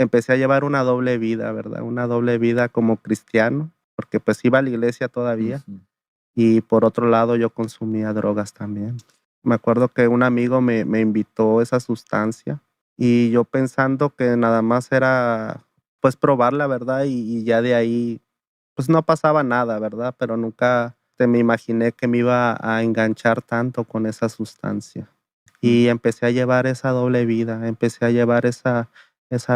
empecé a llevar una doble vida, ¿verdad? Una doble vida como cristiano, porque pues iba a la iglesia todavía Ujú. y por otro lado yo consumía drogas también. Me acuerdo que un amigo me invitó esa sustancia y yo pensando que nada más era pues probarla, ¿verdad? Y ya de ahí pues no pasaba nada, ¿verdad? Pero nunca me imaginé que me iba a enganchar tanto con esa sustancia. Y empecé a llevar esa doble vida, empecé a llevar esa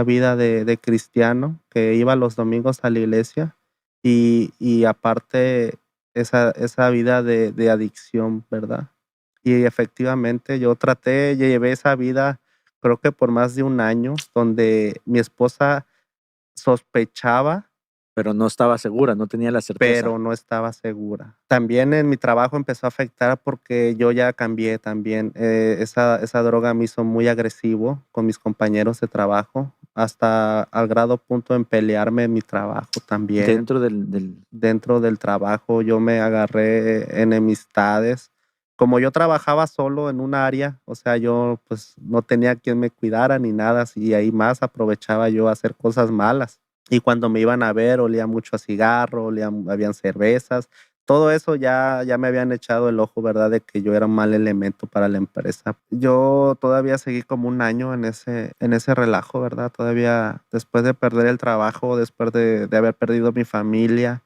vida de cristiano que iba los domingos a la iglesia y aparte esa vida de adicción, ¿verdad? Y efectivamente yo llevé esa vida creo que por más de un año, donde mi esposa sospechaba Pero no estaba segura, no tenía la certeza. pero no estaba segura. También en mi trabajo empezó a afectar porque yo ya cambié también. Esa droga me hizo muy agresivo con mis compañeros de trabajo, hasta al grado punto en pelearme en mi trabajo también. Dentro del Dentro del trabajo yo me agarré enemistades. Como yo trabajaba solo en un área, o sea, yo pues no tenía quien me cuidara ni nada, y ahí más aprovechaba yo a hacer cosas malas. Y cuando me iban a ver, olía mucho a cigarro, habían cervezas. Todo eso ya me habían echado el ojo, ¿verdad? De que yo era un mal elemento para la empresa. Yo todavía seguí como un año en ese relajo, ¿verdad? Todavía después de perder el trabajo, después de haber perdido mi familia,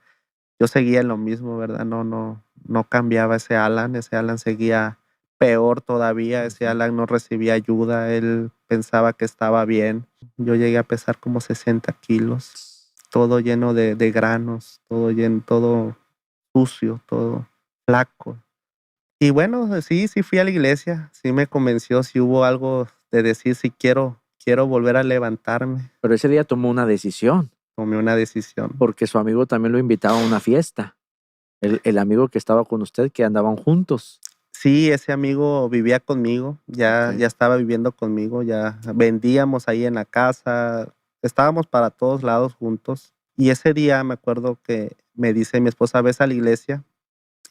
yo seguía en lo mismo, ¿verdad? No cambiaba ese Alan seguía peor todavía, ese Alan no recibía ayuda, él pensaba que estaba bien. Yo llegué a pesar como 60 kilos, todo lleno de granos, todo sucio, todo flaco. Y bueno, sí fui a la iglesia, sí me convenció, sí hubo algo de decir, si quiero volver a levantarme, Pero ese día tomó una decisión, tomé una decisión. porque su amigo también lo invitaba a una fiesta. El amigo que estaba con usted, que andaban juntos. Sí, ese amigo vivía conmigo, ya Okey. ya estaba viviendo conmigo, ya vendíamos ahí en la casa, estábamos para todos lados juntos. Y ese día me acuerdo que me dice mi esposa: "¿Ves a la iglesia?".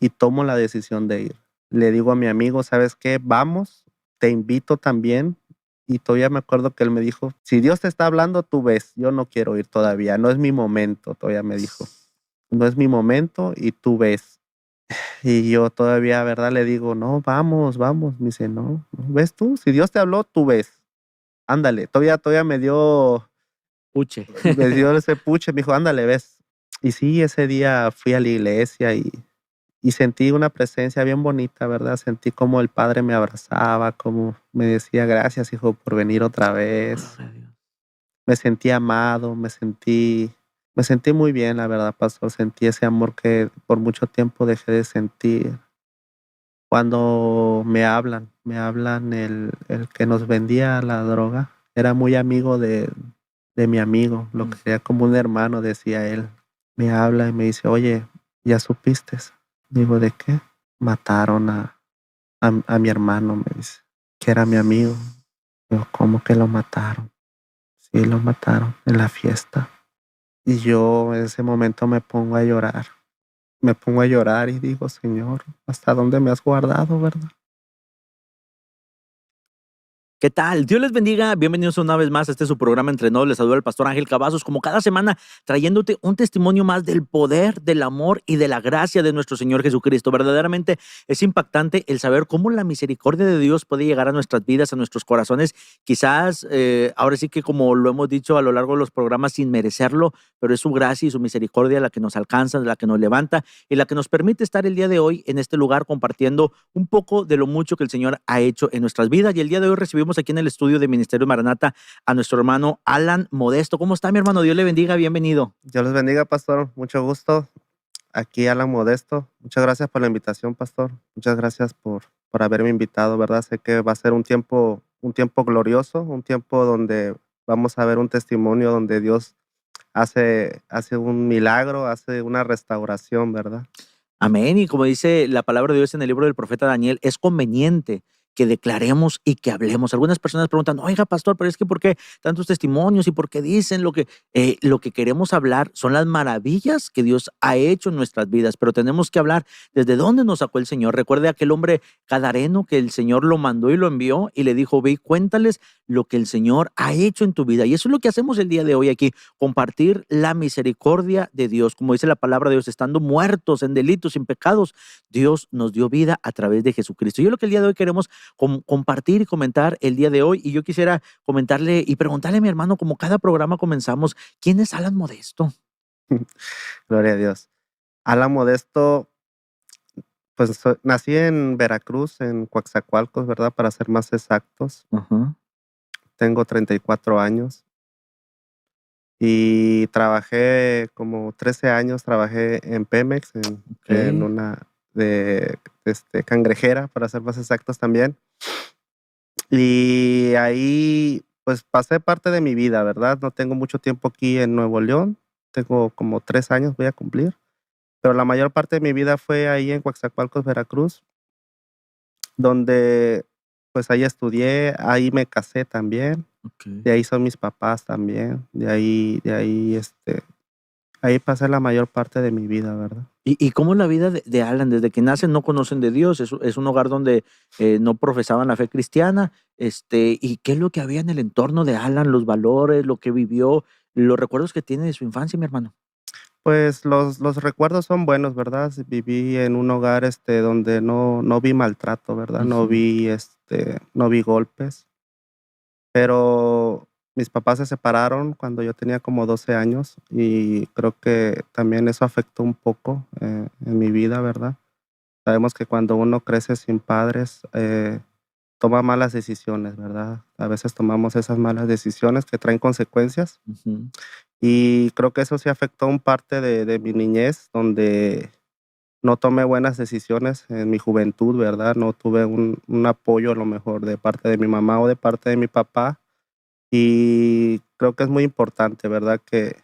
Y tomo la decisión de ir. Le digo a mi amigo: "¿Sabes qué? Vamos, te invito también". Y todavía me acuerdo que él me dijo: "Si Dios te está hablando, tú ves, yo no quiero ir todavía, no es mi momento", todavía me dijo. "No es mi momento y tú ves". Y yo todavía, ¿verdad? Le digo: "No, vamos, vamos". Me dice: "No, ves tú, si Dios te habló, tú ves. Ándale". Todavía Puche. me dio ese puche, me dijo: "Ándale, ves". Y sí, ese día fui a la iglesia y sentí una presencia bien bonita, ¿verdad? Sentí como el Padre me abrazaba, como me decía: "Gracias, hijo, por venir otra vez". Gloria a Dios. Me sentí amado, me sentí muy bien, la verdad, pastor. Sentí ese amor que por mucho tiempo dejé de sentir. Cuando me hablan el que nos vendía la droga, era muy amigo de mi amigo, lo quería como un hermano, decía él. Me habla y me dice: "Oye, ¿ya supiste?". Digo: "¿De qué?". "Mataron a mi hermano", me dice, que era mi amigo. Digo: "¿Cómo que lo mataron?". "Sí, lo mataron en la fiesta". Y yo en ese momento me pongo a llorar. Me pongo a llorar y digo: "Señor, ¿hasta dónde me has guardado, verdad?". ¿Qué tal? Dios les bendiga. Bienvenidos una vez más a este su programa Entre Nos. Les saluda el pastor Ángel Cavazos, como cada semana, trayéndote un testimonio más del poder, del amor y de la gracia de nuestro Señor Jesucristo. Verdaderamente es impactante el saber cómo la misericordia de Dios puede llegar a nuestras vidas, a nuestros corazones. Quizás, ahora sí que como lo hemos dicho a lo largo de los programas, sin merecerlo, pero es su gracia y su misericordia la que nos alcanza, la que nos levanta y la que nos permite estar el día de hoy en este lugar compartiendo un poco de lo mucho que el Señor ha hecho en nuestras vidas. Y el día de hoy recibimos aquí en el estudio de Ministerio Maranata a nuestro hermano Alan Modesto. ¿Cómo está, mi hermano? Dios le bendiga, bienvenido. Dios les bendiga, pastor. Mucho gusto. Aquí Alan Modesto. Muchas gracias por la invitación, pastor. Muchas gracias por haberme invitado, ¿verdad? Sé que va a ser un tiempo glorioso, un tiempo donde vamos a ver un testimonio donde Dios hace un milagro, hace una restauración, ¿verdad? Amén. Y como dice la palabra de Dios en el libro del profeta Daniel, es conveniente que declaremos y que hablemos. Algunas personas preguntan, oiga, pastor, pero es que ¿por qué tantos testimonios y por qué dicen lo que queremos hablar? Son las maravillas que Dios ha hecho en nuestras vidas, pero tenemos que hablar desde dónde nos sacó el Señor. Recuerde aquel hombre gadareno que el Señor lo mandó y lo envió y le dijo, ve y cuéntales lo que el Señor ha hecho en tu vida. Y eso es lo que hacemos el día de hoy aquí, compartir la misericordia de Dios. Como dice la palabra de Dios, estando muertos en delitos, sin pecados, Dios nos dio vida a través de Jesucristo. Yo lo que el día de hoy queremos compartir y comentar el día de hoy, y yo quisiera comentarle y preguntarle a mi hermano, como cada programa comenzamos, ¿quién es Alan Modesto? Gloria a Dios. Alan Modesto, pues nací en Veracruz, en Coatzacoalcos, ¿verdad? Para ser más exactos. Ajá. Tengo 34 años y trabajé como 13 años, trabajé en Pemex, en Ok. una cangrejera, para ser más exactos también. Y ahí, pues pasé parte de mi vida, ¿verdad? No tengo mucho tiempo aquí en Nuevo León, tengo como 3 años, voy a cumplir, pero la mayor parte de mi vida fue ahí en Coatzacoalcos, Veracruz, donde pues ahí estudié, ahí me casé también, Ok. de ahí son mis papás también, ahí pasé la mayor parte de mi vida, ¿verdad? ¿Y cómo es la vida de Alan? Desde que nacen no conocen de Dios, es un hogar donde no profesaban la fe cristiana, ¿y qué es lo que había en el entorno de Alan, los valores, lo que vivió, los recuerdos que tiene de su infancia, mi hermano? Pues los recuerdos son buenos, ¿verdad? Viví en un hogar, donde no vi maltrato, ¿verdad? Ujú. No vi golpes, pero mis papás se separaron cuando yo tenía como 12 años y creo que también eso afectó un poco, en mi vida, ¿verdad? Sabemos que cuando uno crece sin padres, toma malas decisiones, ¿verdad? A veces tomamos esas malas decisiones que traen consecuencias. Ujú. Y creo que eso sí afectó un parte de mi niñez, donde no tomé buenas decisiones en mi juventud, ¿verdad? No tuve un apoyo a lo mejor de parte de mi mamá o de parte de mi papá. Y creo que es muy importante, ¿verdad? Que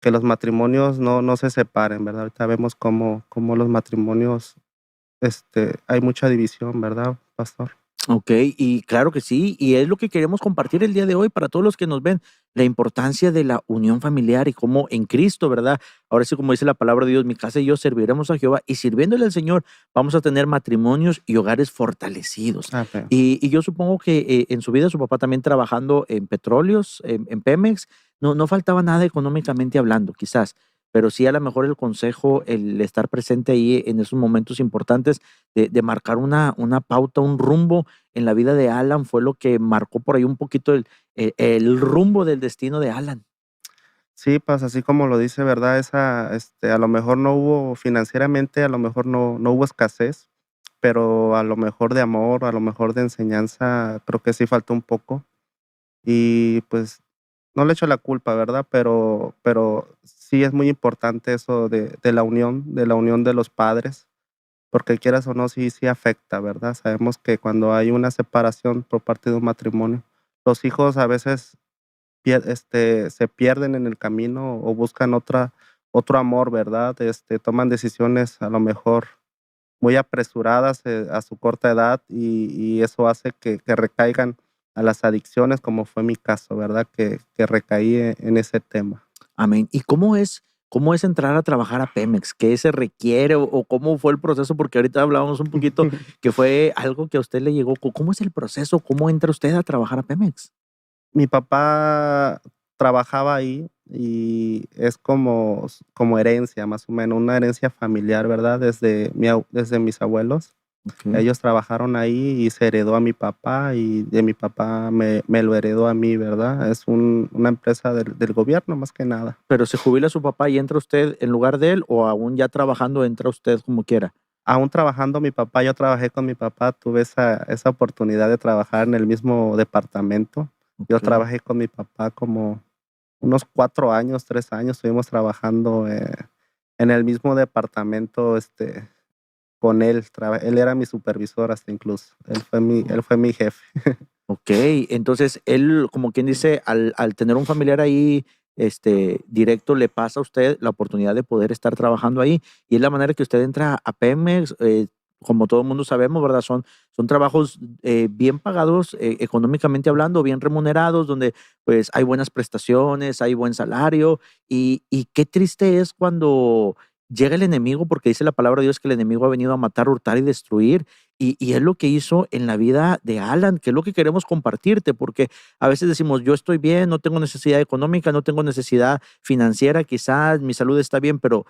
los matrimonios no se separen, ¿verdad? Ahorita vemos cómo los matrimonios, hay mucha división, ¿verdad, pastor? Ok, y claro que sí, y es lo que queremos compartir el día de hoy para todos los que nos ven, la importancia de la unión familiar y cómo en Cristo, ¿verdad? Ahora sí, como dice la palabra de Dios, mi casa y yo serviremos a Jehová y sirviéndole al Señor vamos a tener matrimonios y hogares fortalecidos. Amén. Y yo supongo que en su vida su papá también trabajando en petróleos, en Pemex, no faltaba nada económicamente hablando, quizás, pero sí a lo mejor el consejo, el estar presente ahí en esos momentos importantes de marcar una pauta, un rumbo en la vida de Alan fue lo que marcó por ahí un poquito el rumbo del destino de Alan. Sí, pues así como lo dice, ¿verdad? A lo mejor no hubo financieramente, a lo mejor no hubo escasez, pero a lo mejor de amor, a lo mejor de enseñanza, creo que sí faltó un poco. Y pues no le echo la culpa, ¿verdad? Pero sí es muy importante eso de la unión de los padres, porque quieras o no, sí afecta, ¿verdad? Sabemos que cuando hay una separación por parte de un matrimonio, los hijos a veces se pierden en el camino o buscan otro amor, ¿verdad? Toman decisiones a lo mejor muy apresuradas, a su corta edad y eso hace que recaigan a las adicciones, como fue mi caso, ¿verdad? Que recaí en ese tema. Amén. ¿Y cómo es entrar a trabajar a Pemex? ¿Qué se requiere o cómo fue el proceso? Porque ahorita hablábamos un poquito que fue algo que a usted le llegó. ¿Cómo es el proceso? ¿Cómo entra usted a trabajar a Pemex? Mi papá trabajaba ahí y es como herencia, más o menos, una herencia familiar, ¿verdad? Desde mis abuelos. Ok. Ellos trabajaron ahí y se heredó a mi papá y de mi papá me lo heredó a mí, ¿verdad? Es una empresa del gobierno más que nada. Pero se jubila su papá y entra usted en lugar de él o aún ya trabajando entra usted como quiera. Aún trabajando mi papá, yo trabajé con mi papá, tuve esa oportunidad de trabajar en el mismo departamento. Yo Ok. trabajé con mi papá como unos 4 años, 3 años, estuvimos trabajando, en el mismo departamento, con él. Él era mi supervisor hasta incluso. Él fue mi jefe. Ok, entonces él, como quien dice, al tener un familiar ahí, directo, le pasa a usted la oportunidad de poder estar trabajando ahí y es la manera que usted entra a Pemex, como todo el mundo sabemos, ¿verdad? Son son trabajos bien pagados, económicamente hablando, bien remunerados, donde pues hay buenas prestaciones, hay buen salario, y qué triste es cuando llega el enemigo, porque dice la palabra de Dios que el enemigo ha venido a matar, hurtar y destruir, y es lo que hizo en la vida de Alan, que es lo que queremos compartirte, porque a veces decimos, yo estoy bien, no tengo necesidad económica, no tengo necesidad financiera, quizás mi salud está bien, pero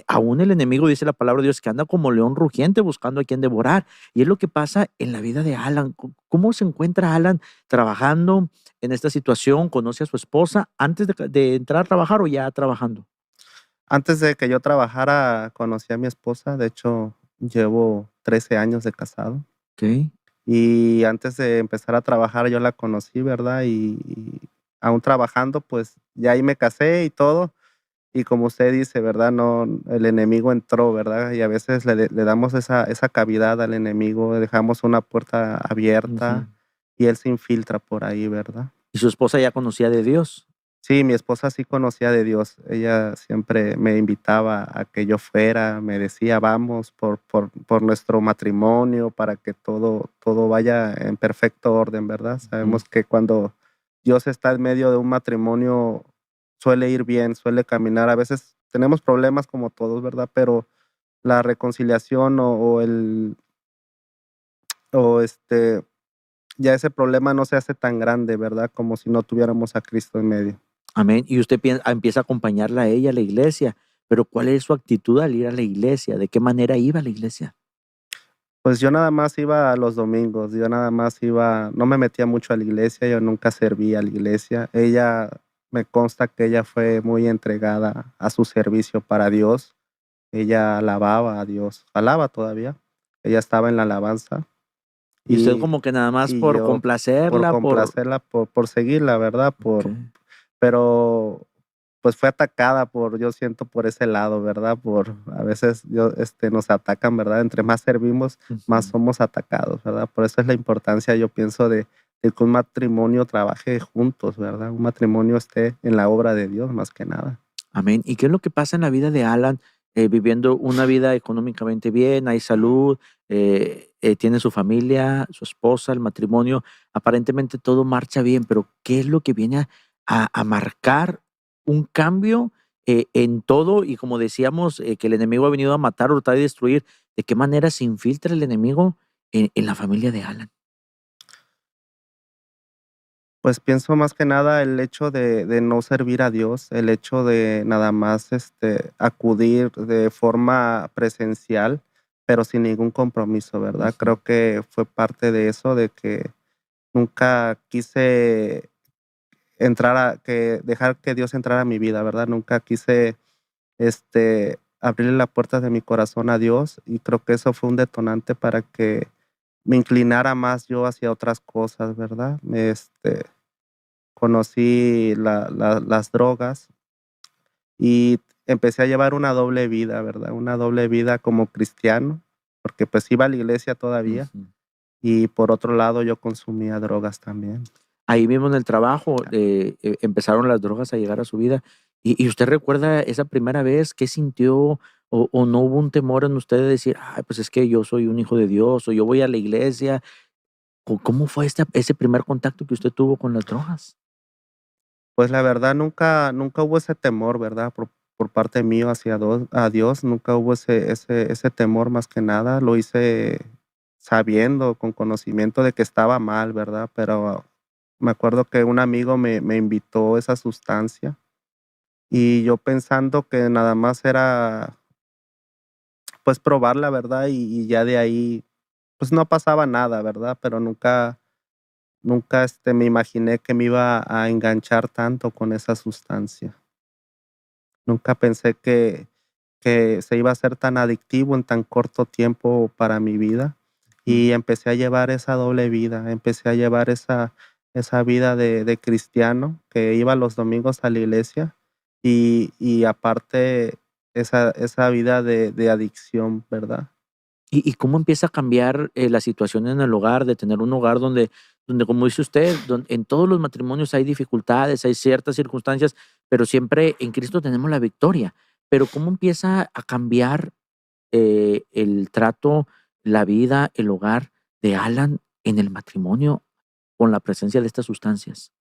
aún el enemigo dice la palabra de Dios que anda como león rugiente buscando a quien devorar. Y es lo que pasa en la vida de Alan. ¿Cómo se encuentra Alan trabajando en esta situación? ¿Conoce a su esposa antes de entrar a trabajar o ya trabajando? Antes de que yo trabajara, conocí a mi esposa. De hecho, llevo 13 años de casado. Ok. Y antes de empezar a trabajar, yo la conocí, ¿verdad? Y aún trabajando, pues ya ahí me casé y todo. Y como usted dice, ¿verdad? No, el enemigo entró, ¿verdad? Y a veces le damos esa cavidad al enemigo, dejamos una puerta Ujú. abierta y él se infiltra por ahí, ¿verdad? ¿Y su esposa ya conocía de Dios? Sí, mi esposa sí conocía de Dios. Ella siempre me invitaba a que yo fuera, me decía, vamos por nuestro matrimonio, para que todo vaya en perfecto orden, ¿verdad? Ujú. Sabemos que cuando Dios está en medio de un matrimonio, suele ir bien, suele caminar. A veces tenemos problemas como todos, ¿verdad? Pero la reconciliación o ya ese problema no se hace tan grande, ¿verdad? Como si no tuviéramos a Cristo en medio. Amén. Y usted empieza a acompañarla a ella a la iglesia, pero ¿cuál es su actitud al ir a la iglesia? ¿De qué manera iba a la iglesia? Pues yo nada más iba a los domingos, yo nada más iba, no me metía mucho a la iglesia, yo nunca serví a la iglesia. Ella, me consta que ella fue muy entregada a su servicio para Dios. Ella alababa a Dios, alaba todavía. Ella estaba en la alabanza Y usted y, como que nada más y por yo por complacerla, complacerla, por seguirla, ¿verdad? okey. Pero pues fue atacada yo siento por ese lado, ¿verdad? A veces nos atacan, ¿verdad? Entre más servimos, más Ujú. somos atacados, ¿verdad? Por eso es la importancia, yo pienso, de que un matrimonio trabaje juntos, ¿verdad? Un matrimonio esté en la obra de Dios más que nada. Amén. ¿Y qué es lo que pasa en la vida de Alan, viviendo una vida económicamente bien, hay salud, tiene su familia, su esposa, el matrimonio, aparentemente todo marcha bien, pero ¿qué es lo que viene a marcar un cambio, en todo? Y como decíamos, que el enemigo ha venido a matar, hurtar y destruir, ¿de qué manera se infiltra el enemigo en la familia de Alan? Pues pienso más que nada el hecho de no servir a Dios, el hecho de nada más acudir de forma presencial, pero sin ningún compromiso, ¿verdad? Ujú. Creo que fue parte de eso, de que nunca quise dejar que Dios entrara a mi vida, ¿verdad? Nunca quise abrirle la puerta de mi corazón a Dios, y creo que eso fue un detonante para que me inclinara más yo hacia otras cosas, ¿verdad? Conocí las drogas y empecé a llevar una doble vida, ¿verdad? Una doble vida como cristiano, porque pues iba a la iglesia todavía, Ujú. y por otro lado yo consumía drogas también. Ahí mismo en el trabajo, empezaron las drogas a llegar a su vida. ¿Y usted recuerda esa primera vez? ¿Qué sintió? ¿O no hubo un temor en usted de decir: "Ay, pues es que yo soy un hijo de Dios", o "yo voy a la iglesia"? ¿Cómo fue ese primer contacto que usted tuvo con las drogas? Pues la verdad nunca hubo ese temor, ¿verdad? Por parte mío hacia a Dios, nunca hubo ese temor más que nada. Lo hice sabiendo, con conocimiento de que estaba mal, ¿verdad? Pero me acuerdo que un amigo me invitó esa sustancia, y yo pensando que nada más era, pues, probarla, ¿verdad? Y ya de ahí, pues, no pasaba nada, ¿verdad? Pero nunca, me imaginé que me iba a enganchar tanto con esa sustancia. Nunca pensé que se iba a ser tan adictivo en tan corto tiempo para mi vida, Mm. y empecé a llevar esa doble vida, empecé a llevar esa vida de cristiano, que iba los domingos a la iglesia, y aparte esa vida de adicción, ¿verdad? ¿Y cómo empieza a cambiar, la situación en el hogar, de tener un hogar donde, como dice usted, en todos los matrimonios hay dificultades, hay ciertas circunstancias, pero siempre en Cristo tenemos la victoria? Pero, ¿cómo empieza a cambiar el trato, la vida, el hogar de Alan en el matrimonio con la presencia de estas sustancias?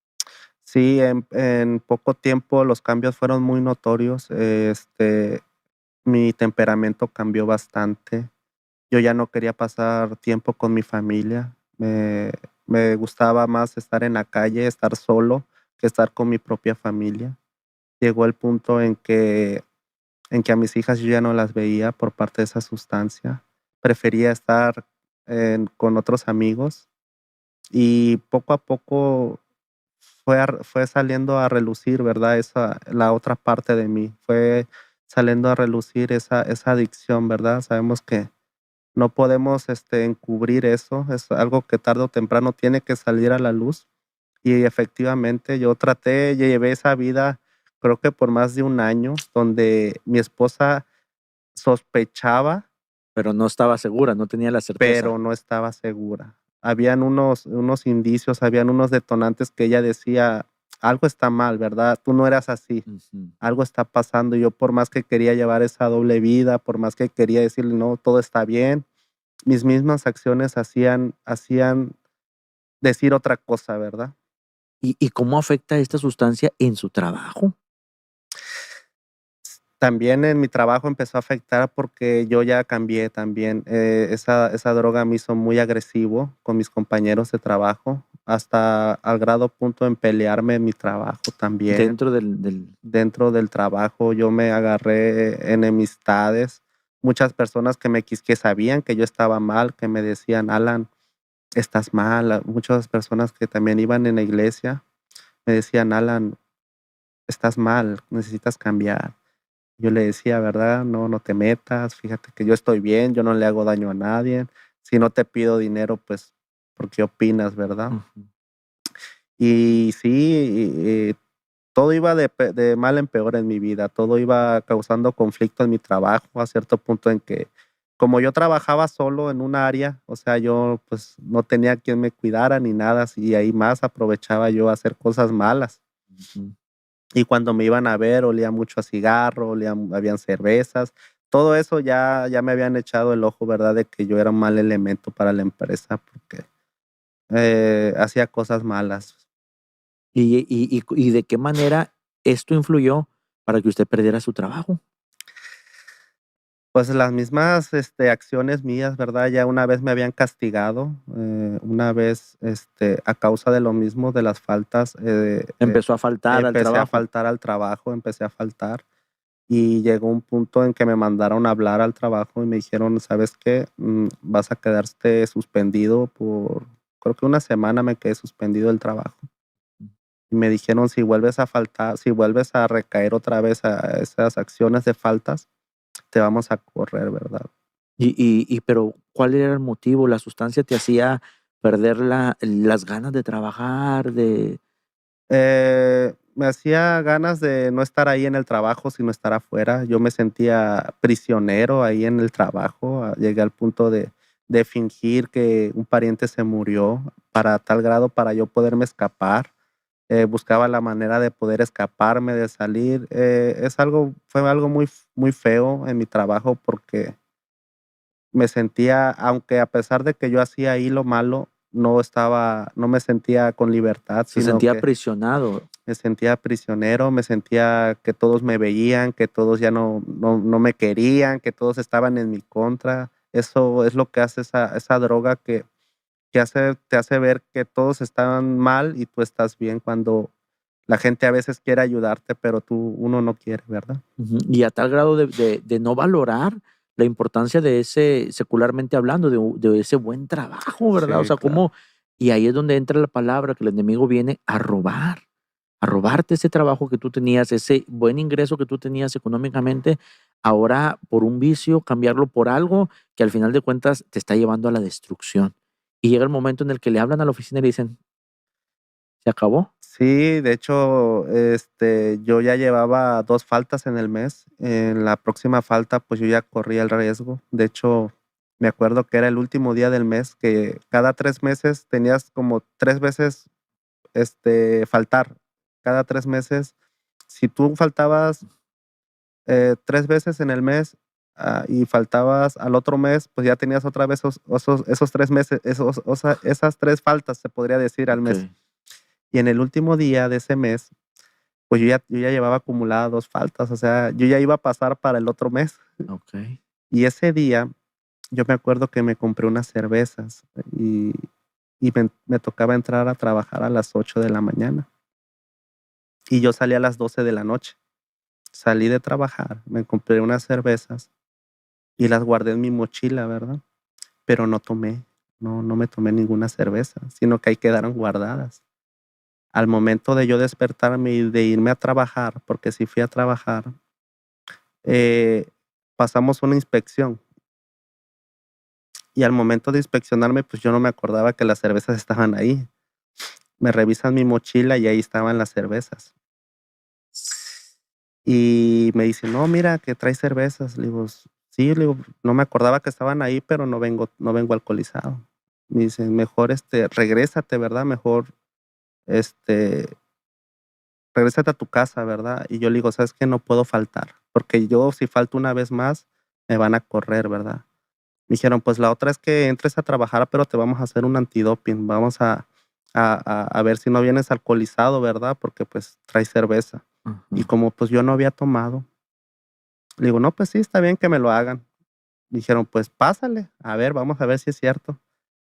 Sí, en poco tiempo los cambios fueron muy notorios. Mi temperamento cambió bastante. Yo ya no quería pasar tiempo con mi familia. Me gustaba más estar en la calle, estar solo, que estar con mi propia familia. Llegó el punto en que a mis hijas yo ya no las veía por parte de esa sustancia. Prefería estar con otros amigos y poco a poco fue saliendo a relucir, ¿verdad? La otra parte de mí. Fue saliendo a relucir esa adicción, ¿verdad? Sabemos que no podemos encubrir eso. Es algo que tarde o temprano tiene que salir a la luz. Y efectivamente yo llevé esa vida, creo que por más de un año, donde mi esposa sospechaba, Pero no estaba segura, no tenía la certeza. pero no estaba segura. Habían unos indicios, habían unos detonantes que ella decía: "Algo está mal, ¿verdad? Tú no eras así, Ujú. algo está pasando". Y yo, por más que quería llevar esa doble vida, por más que quería decirle: "No, todo está bien", mis mismas acciones hacían decir otra cosa, ¿verdad? ¿Y cómo afecta esta sustancia en su trabajo? También en mi trabajo empezó a afectar porque yo ya cambié también. Esa droga me hizo muy agresivo con mis compañeros de trabajo, hasta al grado punto en pelearme en mi trabajo también. Dentro del Dentro del trabajo yo me agarré enemistades. Muchas personas que sabían que yo estaba mal, que me decían: "Alan, estás mal". Muchas personas que también iban en la iglesia me decían: "Alan, estás mal, necesitas cambiar". Yo le decía: "¿Verdad? No, no te metas, fíjate que yo estoy bien, yo no le hago daño a nadie. Si no te pido dinero, pues, ¿por qué opinas, verdad?". ujú. Y sí, todo iba de mal en peor en mi vida, todo iba causando conflicto en mi trabajo, a cierto punto en que, como yo trabajaba solo en un área, o sea, yo, pues, no tenía quien me cuidara ni nada, y ahí más aprovechaba yo a hacer cosas malas. Ujú. Y cuando me iban a ver, olía mucho a cigarro, habían cervezas. Todo eso ya me habían echado el ojo, ¿verdad? De que yo era un mal elemento para la empresa porque, hacía cosas malas. ¿Y de qué manera esto influyó para que usted perdiera su trabajo? Pues las mismas, acciones mías, ¿verdad? Ya una vez me habían castigado, una vez, a causa de lo mismo, de las faltas, Empezó a faltar al empecé a trabajo. faltar al trabajo, empecé a faltar. Y llegó un punto en que me mandaron a hablar al trabajo y me dijeron: "¿Sabes qué? Vas a quedarte suspendido por", creo que una semana me quedé suspendido del trabajo. Y me dijeron: "Si vuelves a faltar, si vuelves a recaer otra vez a esas acciones de faltas, te vamos a correr", ¿verdad? Pero, ¿cuál era el motivo? ¿La sustancia te hacía perder las ganas de trabajar, de Me hacía ganas de no estar ahí en el trabajo, sino estar afuera. Yo me sentía prisionero ahí en el trabajo. Llegué al punto de fingir que un pariente se murió para tal grado para yo poderme escapar. Buscaba la manera de poder escaparme, de salir. Fue algo muy feo en mi trabajo porque me sentía, aunque a pesar de que yo hacía ahí lo malo, no me sentía con libertad, se sino sentía que aprisionado? me sentía prisionero, me sentía que todos me veían, que todos ya no me querían, que todos estaban en mi contra. Eso es lo que hace esa droga que te hace ver que todos están mal y tú estás bien, cuando la gente a veces quiere ayudarte, pero uno no quiere, ¿verdad? Ujú. Y a tal grado de no valorar la importancia de ese, secularmente hablando, de ese buen trabajo, ¿verdad? O Sí, sea, claro. cómo y ahí es donde entra la palabra que el enemigo viene a robarte ese trabajo que tú tenías, ese buen ingreso que tú tenías económicamente, ahora por un vicio, cambiarlo por algo que al final de cuentas te está llevando a la destrucción. Y llega el momento en el que le hablan a la oficina y le dicen: "¿Se acabó?". Sí, de hecho, yo ya llevaba 2 faltas en el mes. En la próxima falta, pues, yo ya corría el riesgo. De hecho, me acuerdo que era el último día del mes, que cada 3 meses tenías como 3 veces, faltar. Cada 3 meses, si tú faltabas, 3 veces en el mes, y faltabas al otro mes, pues ya tenías otra vez esos 3 meses, esas 3 faltas, se podría decir, al mes. Ok. Y en el último día de ese mes, pues yo ya llevaba acumuladas 2 faltas, o sea, yo ya iba a pasar para el otro mes. Ok. Y ese día, yo me acuerdo que me compré unas cervezas y me tocaba entrar a trabajar a las 8 de la mañana. Y yo salí a las 12 de la noche. Salí de trabajar, me compré unas cervezas y las guardé en mi mochila, ¿verdad? Pero no tomé, no me tomé ninguna cerveza, sino que ahí quedaron guardadas. Al momento de yo despertarme y de irme a trabajar, porque si fui a trabajar, eh, pasamos una inspección y al momento de inspeccionarme, pues yo no me acordaba que las cervezas estaban ahí. Me revisan mi mochila y ahí estaban las cervezas. Y me dice: "No, mira que traes cervezas". Le digo: "Sí", le digo: "No me acordaba que estaban ahí, pero no vengo alcoholizado". Me dice: "Mejor, regrésate, ¿verdad? Mejor, este, regrésate a tu casa, ¿verdad?". Y yo le digo: "¿Sabes qué? No puedo faltar, porque yo si falto una vez más, me van a correr, ¿verdad?". Me dijeron: "Pues la otra es que entres a trabajar, pero te vamos a hacer un antidoping. Vamos a ver si no vienes alcoholizado, ¿verdad? Porque, pues, traes cerveza". Y Ujú. como, pues, yo no había tomado, le digo: "No, pues sí, está bien que me lo hagan". Dijeron: "Pues pásale, a ver, vamos a ver si es cierto".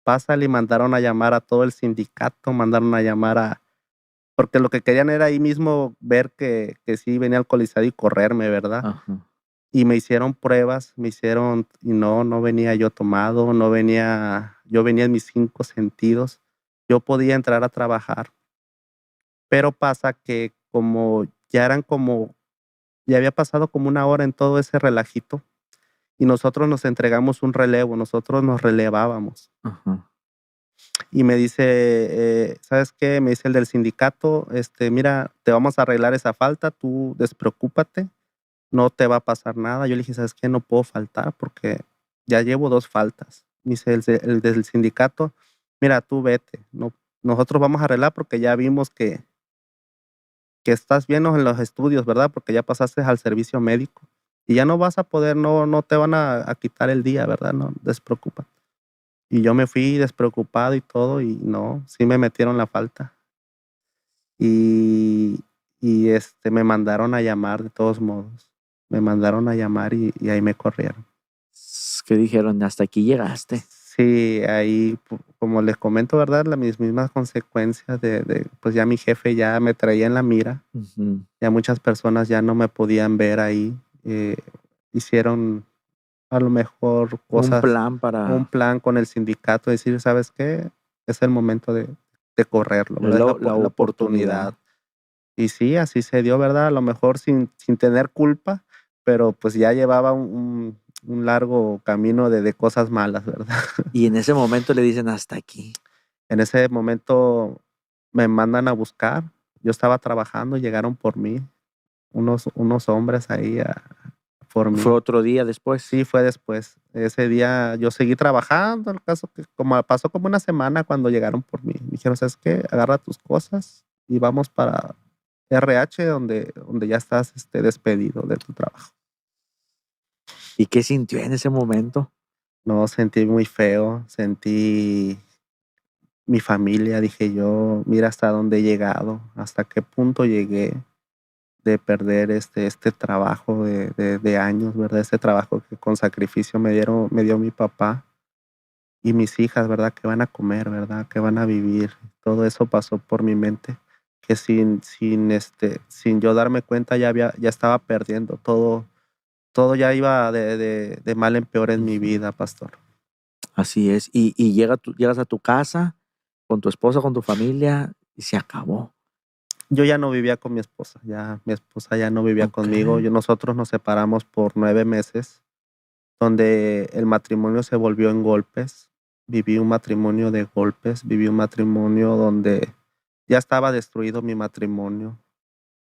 Pásale, y mandaron a llamar a todo el sindicato, mandaron a llamar a porque lo que querían era ahí mismo ver que sí venía alcoholizado y correrme, ¿verdad? Ajá. Y me hicieron pruebas, y no venía yo tomado, no venía yo venía en mis 5 sentidos. Yo podía entrar a trabajar, pero pasa que como ya había pasado como una hora en todo ese relajito, y nosotros nos entregamos un relevo, nosotros nos relevábamos. Ajá. Y me dice, ¿sabes qué? Me dice el del sindicato, mira, te vamos a arreglar esa falta, tú despreocúpate, no te va a pasar nada. Yo le dije: "¿Sabes qué? No puedo faltar porque ya llevo 2 faltas". Me dice el del sindicato: "Mira, tú vete, no, nosotros vamos a arreglar porque ya vimos que estás bien en los estudios, ¿verdad? Porque ya pasaste al servicio médico y ya no vas a poder, no te van a quitar el día, ¿verdad? No, despreocúpate". Y yo me fui despreocupado y todo, y no, sí me metieron la falta. Y me mandaron a llamar de todos modos. Me mandaron a llamar y ahí me corrieron. ¿Qué dijeron? Hasta aquí llegaste. Sí, ahí, como les comento, ¿verdad? Mis mismas consecuencias pues ya mi jefe ya me traía en la mira, Ujú. ya muchas personas ya no me podían ver ahí. Hicieron a lo mejor Un cosas, plan un para plan con el sindicato, decir: "¿Sabes qué? Es el momento de correrlo, ¿verdad? Es la la oportunidad". oportunidad. Y sí, así se dio, ¿verdad? A lo mejor sin tener culpa, pero, pues, ya llevaba un largo camino de cosas malas, ¿verdad? Y en ese momento le dicen: "Hasta aquí". En ese momento me mandan a buscar. Yo estaba trabajando, llegaron por mí, unos hombres ahí por Fue mí. otro día después. Sí, fue después. Ese día yo seguí trabajando, el caso que como pasó como una semana cuando llegaron por mí. Me dijeron: "¿Sabes qué? Agarra tus cosas y vamos para RH donde ya estás, despedido de tu trabajo". ¿Y qué sintió en ese momento? No, sentí muy feo, sentí mi familia, dije yo: "Mira hasta dónde he llegado, hasta qué punto llegué de perder este trabajo de años", ¿verdad? Ese trabajo que con sacrificio me dio mi papá. Y mis hijas, ¿verdad? ¿Qué van a comer, verdad? ¿Qué van a vivir? Todo eso pasó por mi mente, que sin yo darme cuenta ya estaba perdiendo todo ya iba de mal en peor en mi Ujú. vida, pastor. Así es. Y llegas a tu casa con tu esposa, con tu familia, y se acabó. Yo ya no vivía con mi esposa, ya mi esposa ya no vivía conmigo, Okey. nosotros nos separamos por 9 meses, donde el matrimonio se volvió en golpes. Viví un matrimonio de golpes, viví un matrimonio donde ya estaba destruido mi matrimonio.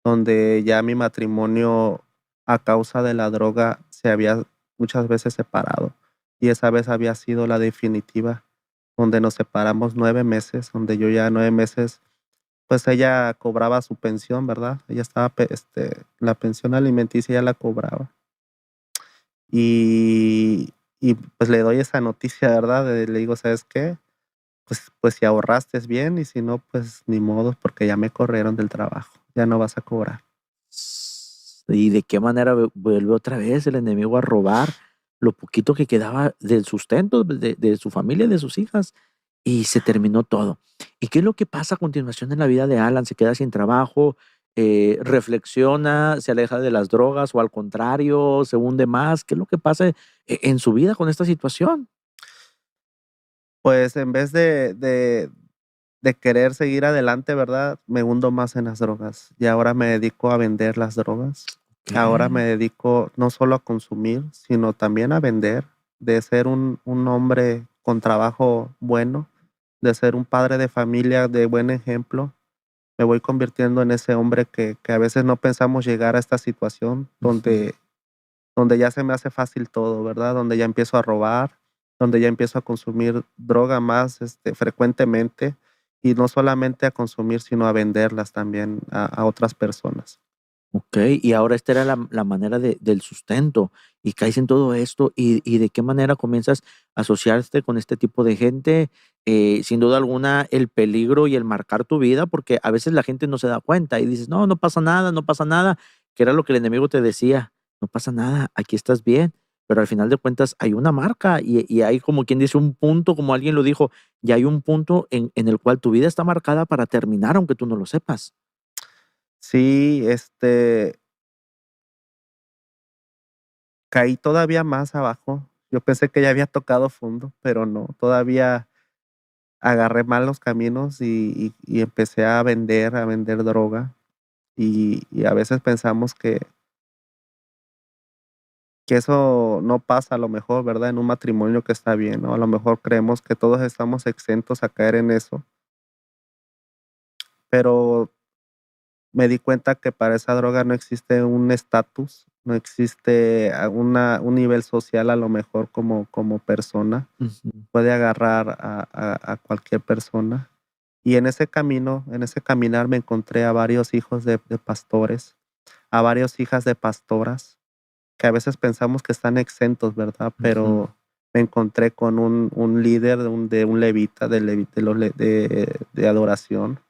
Donde ya mi matrimonio, a causa de la droga, se había muchas veces separado, y esa vez había sido la definitiva, donde nos separamos 9 meses, donde yo ya 9 meses, pues ella cobraba su pensión, ¿verdad? Ella estaba la pensión alimenticia ella la cobraba. Y pues le doy esa noticia, ¿verdad? Le digo, ¿sabes qué? Pues si ahorraste bien y si no, pues ni modo, porque ya me corrieron del trabajo, ya no vas a cobrar. ¿Y de qué manera vuelve otra vez el enemigo a robar lo poquito que quedaba del sustento de su familia, de sus hijas? Y se terminó todo. ¿Y qué es lo que pasa a continuación en la vida de Alan? ¿Se queda sin trabajo? ¿Reflexiona? ¿Se aleja de las drogas? ¿O al contrario, se hunde más? ¿Qué es lo que pasa en su vida con esta situación? Pues en vez de querer seguir adelante, ¿verdad? Me hundo más en las drogas y ahora me dedico a vender las drogas. Ahora me ¿Qué? dedico no solo a consumir, sino también a vender, de ser un hombre con trabajo bueno, de ser un padre de familia de buen ejemplo. Me voy convirtiendo en ese hombre que a veces no pensamos llegar a esta situación Ujú. donde ya se me hace fácil todo, ¿verdad? Donde ya empiezo a robar, donde ya empiezo a consumir droga más frecuentemente y no solamente a consumir, sino a venderlas también a otras personas. Okey, y ahora esta era la manera del sustento, y caes en todo esto, ¿y de qué manera comienzas a asociarte con este tipo de gente? Sin duda alguna, el peligro y el marcar tu vida, porque a veces la gente no se da cuenta y dices: "No, no pasa nada, no pasa nada", que era lo que el enemigo te decía: "No pasa nada, aquí estás bien", pero al final de cuentas hay una marca y hay como quien dice un punto, como alguien lo dijo, y hay un punto en el cual tu vida está marcada para terminar, aunque tú no lo sepas. Sí, caí todavía más abajo. Yo pensé que ya había tocado fondo, pero no, todavía agarré malos caminos y empecé a vender droga. Y a veces pensamos que eso no pasa a lo mejor, ¿verdad? En un matrimonio que está bien, ¿no? A lo mejor creemos que todos estamos exentos a caer en eso, pero me di cuenta que para esa droga no existe un estatus, no existe un nivel social a lo mejor como persona. Ujú. Puede agarrar a cualquier persona. Y en ese camino, en ese caminar me encontré a varios hijos de pastores, a varias hijas de pastoras, que a veces pensamos que están exentos, ¿verdad? Ujú. Pero me encontré con un líder de un levita, de los de adoración.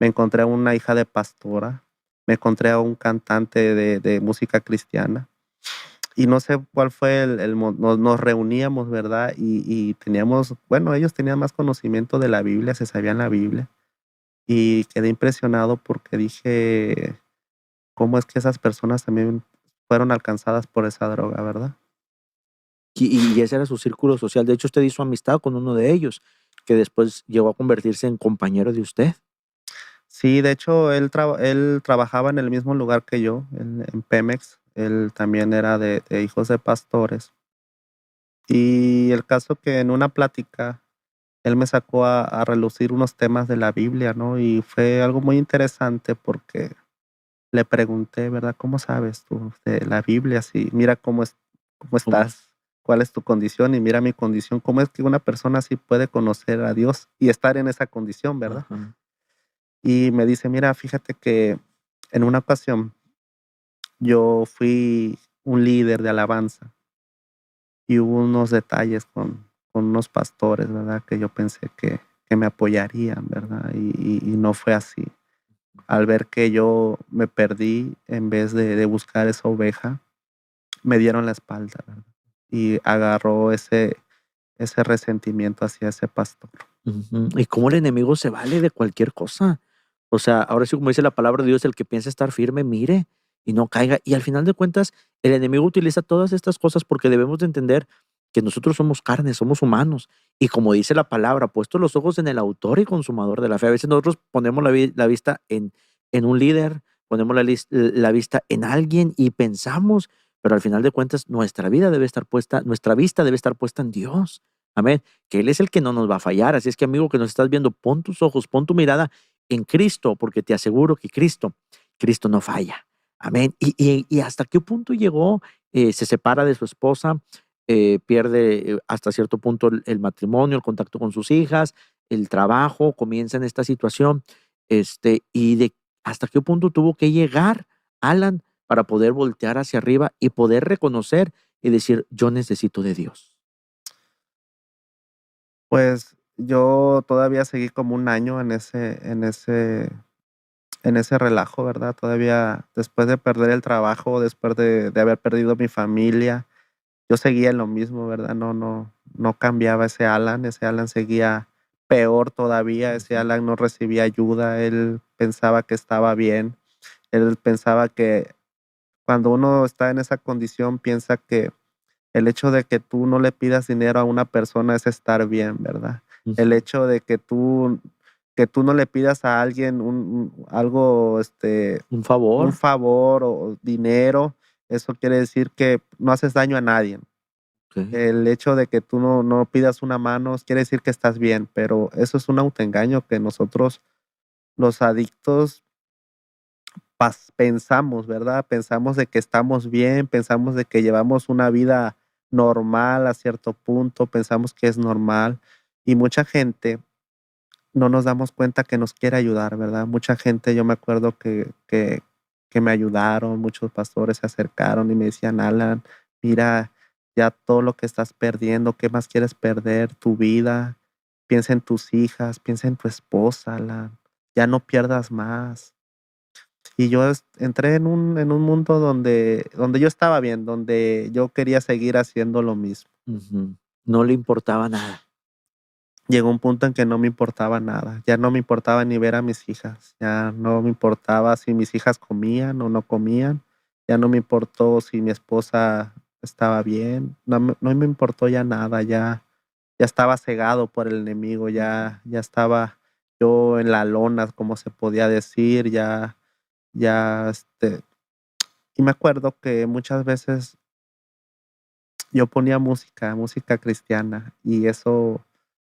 Me encontré a una hija de pastora, me encontré a un cantante de música cristiana. Y no sé cuál fue el mo nos reuníamos, ¿verdad? Y teníamos bueno, ellos tenían más conocimiento de la Biblia, se sabían la Biblia, y quedé impresionado porque dije: "¿Cómo es que esas personas también fueron alcanzadas por esa droga?", ¿verdad? Y ese era su círculo social. De hecho, usted hizo amistad con uno de ellos, que después llegó a convertirse en compañero de usted. Sí, de hecho, él trabajaba en el mismo lugar que yo, en Pemex. Él también era de hijos de pastores. Y el caso que en una plática, él me sacó a relucir unos temas de la Biblia, ¿no? Y fue algo muy interesante porque le pregunté, ¿verdad? ¿Cómo sabes tú de la Biblia? Si mira cómo Como estás, cuál es tu condición y mira mi condición. ¿Cómo es que una persona así puede conocer a Dios y estar en esa condición, verdad? ajá. Y me dice, mira, fíjate que en una ocasión yo fui un líder de alabanza y hubo unos detalles con unos pastores, ¿verdad? Que yo pensé que me apoyarían, ¿verdad? Y no fue así. Al ver que yo me perdí en vez de buscar esa oveja, me dieron la espalda, ¿verdad? Y agarró ese resentimiento hacia ese pastor. Ujú. Y cómo el enemigo se vale de cualquier cosa. O sea, ahora sí, como dice la palabra de Dios, el que piensa estar firme, mire y no caiga. Y al final de cuentas, el enemigo utiliza todas estas cosas porque debemos de entender que nosotros somos carne, somos humanos. Y como dice la palabra, puesto los ojos en el autor y consumador de la fe. A veces nosotros ponemos la vista en un líder, ponemos la vista en alguien y pensamos, pero al final de cuentas, nuestra vida debe estar puesta, nuestra vista debe estar puesta en Dios. Amén, que Él es el que no nos va a fallar. Así es que, amigo, que nos estás viendo, pon tus ojos, pon tu mirada en Cristo, porque te aseguro que Cristo no falla. Amén. ¿Y hasta qué punto llegó? Se separa de su esposa, pierde hasta cierto punto el matrimonio, el contacto con sus hijas, el trabajo, comienza en esta situación. Y de hasta qué punto tuvo que llegar Alan para poder voltear hacia arriba y poder reconocer y decir, yo necesito de Dios? Pues yo todavía seguí como un año en ese relajo, ¿verdad? Todavía después de perder el trabajo, después de haber perdido mi familia, yo seguía en lo mismo, ¿verdad? No cambiaba ese Alan seguía peor todavía, ese Ujú, Alan no recibía ayuda, él pensaba que estaba bien, él pensaba que cuando uno está en esa condición, piensa que el hecho de que tú no le pidas dinero a una persona es estar bien, ¿verdad? El ujú. hecho de que tú no le pidas a alguien algo, Un favor. un favor o dinero, eso quiere decir que no haces daño a nadie. Ok. El hecho de que tú no pidas una mano quiere decir que estás bien, pero eso es un autoengaño que nosotros, los adictos, pensamos, ¿verdad? Pensamos de que estamos bien, pensamos de que llevamos una vida normal a cierto punto, pensamos que es normal y mucha gente no nos damos cuenta que nos quiere ayudar, ¿verdad? Mucha gente, yo me acuerdo que me ayudaron, muchos pastores se acercaron y me decían, Alan, mira, ya todo lo que estás perdiendo, ¿qué más quieres perder? Tu vida, piensa en tus hijas, piensa en tu esposa, Alan, ya no pierdas más. Y yo entré en un mundo donde yo estaba bien, donde yo quería seguir haciendo lo mismo. Ujú. No le importaba nada. Llegó un punto en que no me importaba nada, ya no me importaba ni ver a mis hijas, ya no me importaba si mis hijas comían o no comían, ya no me importó si mi esposa estaba bien, no me importó ya nada, ya estaba cegado por el enemigo, Ujú. ya estaba yo en la lona, como se podía decir, ya, y me acuerdo que muchas veces yo ponía música cristiana, y eso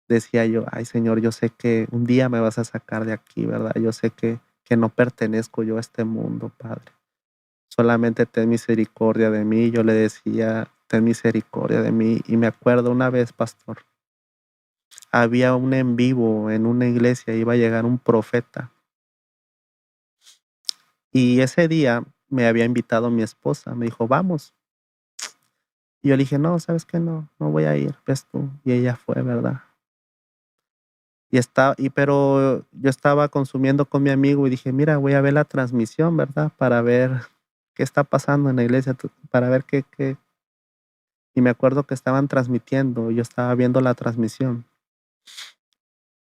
decía yo: "Ay, Señor, yo sé que un día me vas a sacar de aquí, ¿verdad? Yo sé que no pertenezco yo a este mundo, Padre. Solamente ten misericordia de mí", yo le decía: "Ten misericordia de mí". Y me acuerdo una vez, pastor, había un en vivo en una iglesia, iba a llegar un profeta, y ese día me había invitado mi esposa, me dijo: "Vamos". Y yo le dije: "No, ¿sabes qué? No voy a ir, ves tú". Y ella fue, ¿verdad? Pero yo estaba consumiendo con mi amigo y dije: "Mira, voy a ver la transmisión, ¿verdad? Para ver qué está pasando en la iglesia, para ver qué". Y me acuerdo que estaban transmitiendo, yo estaba viendo la transmisión.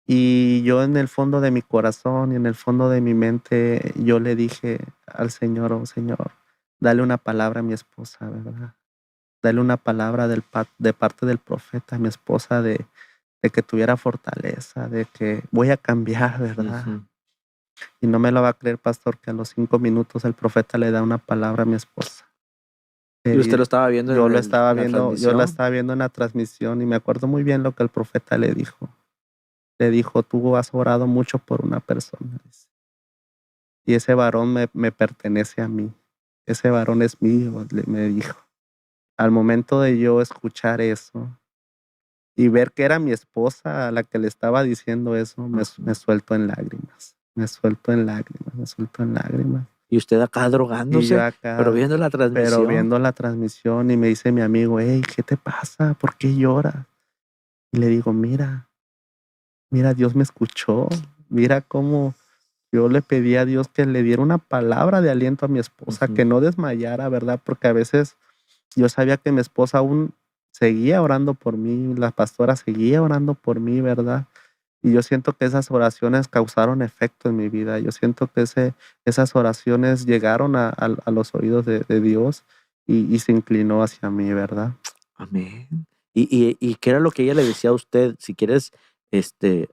Y yo en el fondo de mi corazón y en el fondo de mi mente, yo le dije al Señor: "Oh, Señor, dale una palabra a mi esposa, ¿verdad? Dale una palabra de parte del profeta a mi esposa de que tuviera fortaleza, de que voy a cambiar, ¿verdad?". Ujú. Y no me lo va a creer, pastor, que a los 5 minutos el profeta le da una palabra a mi esposa. Le ¿Y usted lo di estaba viendo Yo en lo estaba la viendo, yo la transmisión? estaba viendo en la transmisión y me acuerdo muy bien lo que el profeta le dijo. Le dijo: "Tú has orado mucho por una persona", dice, "y ese varón me pertenece a mí. Ese varón es mío", me dijo. Al momento de yo escuchar eso y ver que era mi esposa a la que le estaba diciendo eso, me Ujú. suelto en lágrimas, me suelto en lágrimas, me suelto en lágrimas. Y usted acá Y yo drogándose, pero acá, viendo la pero transmisión. viendo la transmisión y me dice mi amigo: "Hey, ¿qué te pasa? ¿Por qué lloras?". Y le digo: mira, Dios me escuchó, mira cómo yo le pedí a Dios que le diera una palabra de aliento a mi esposa, Ujú. que no desmayara, ¿verdad? Porque a veces yo sabía que mi esposa aún seguía orando por mí, la pastora seguía orando por mí, ¿verdad? Y yo siento que esas oraciones causaron efecto en mi vida. Yo siento que esas oraciones llegaron a los oídos de Dios y se inclinó hacia mí, ¿verdad? Amén. ¿Y qué era lo que ella le decía a usted? Si quieres,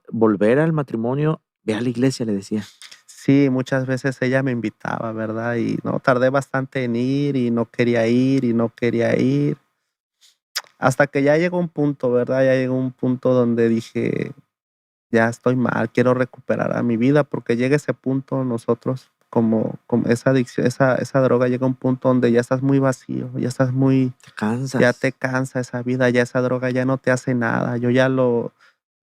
volver al matrimonio, ve a la iglesia, le decía. Sí, muchas veces ella me invitaba, ¿verdad? Y no, tardé bastante en ir y no quería ir y no quería ir. Hasta que ya llegó un punto, ¿verdad? Ya llegó un punto donde dije: "Ya estoy mal, quiero recuperar a mi vida", porque llega ese punto nosotros como esa adicción, esa droga llega a un punto donde ya estás muy vacío, ya estás muy Te ya te cansas. cansa esa vida, ya esa droga ya no te hace nada.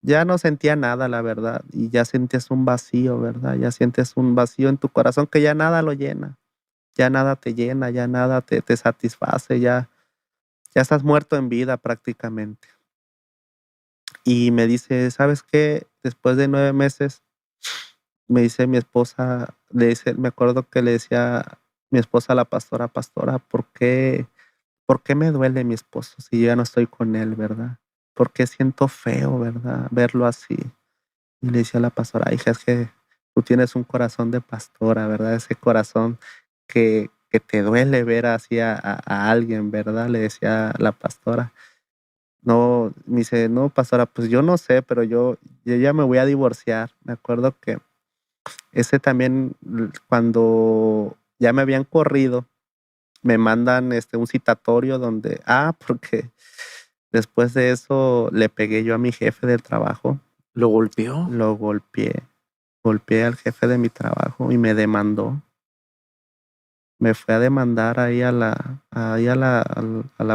Ya no sentía nada, la verdad, y ya sientes un vacío, ¿verdad? Ya sientes un vacío en tu corazón que ya nada lo llena, ya nada te llena, ya nada te satisface, ya estás muerto en vida prácticamente. Y me dice, ¿sabes qué? Después de 9 meses, me dice mi esposa, me acuerdo que le decía mi esposa a la pastora, pastora, por qué me duele mi esposo si yo ya no estoy con él, verdad? ¿Por qué siento feo, verdad? Verlo así. Y le decía a la pastora, hija, es que tú tienes un corazón de pastora, ¿verdad? Ese corazón que te duele ver así a alguien, ¿verdad? Le decía la pastora. No, me dice, no, pastora, pues yo no sé, pero yo ya me voy a divorciar. Me acuerdo que ese también, cuando ya me habían corrido, me mandan un citatorio donde, porque después de eso le pegué yo a mi jefe del trabajo, ¿Lo golpeó? lo golpeé al jefe de mi trabajo y me demandó. Me fue a demandar ahí a la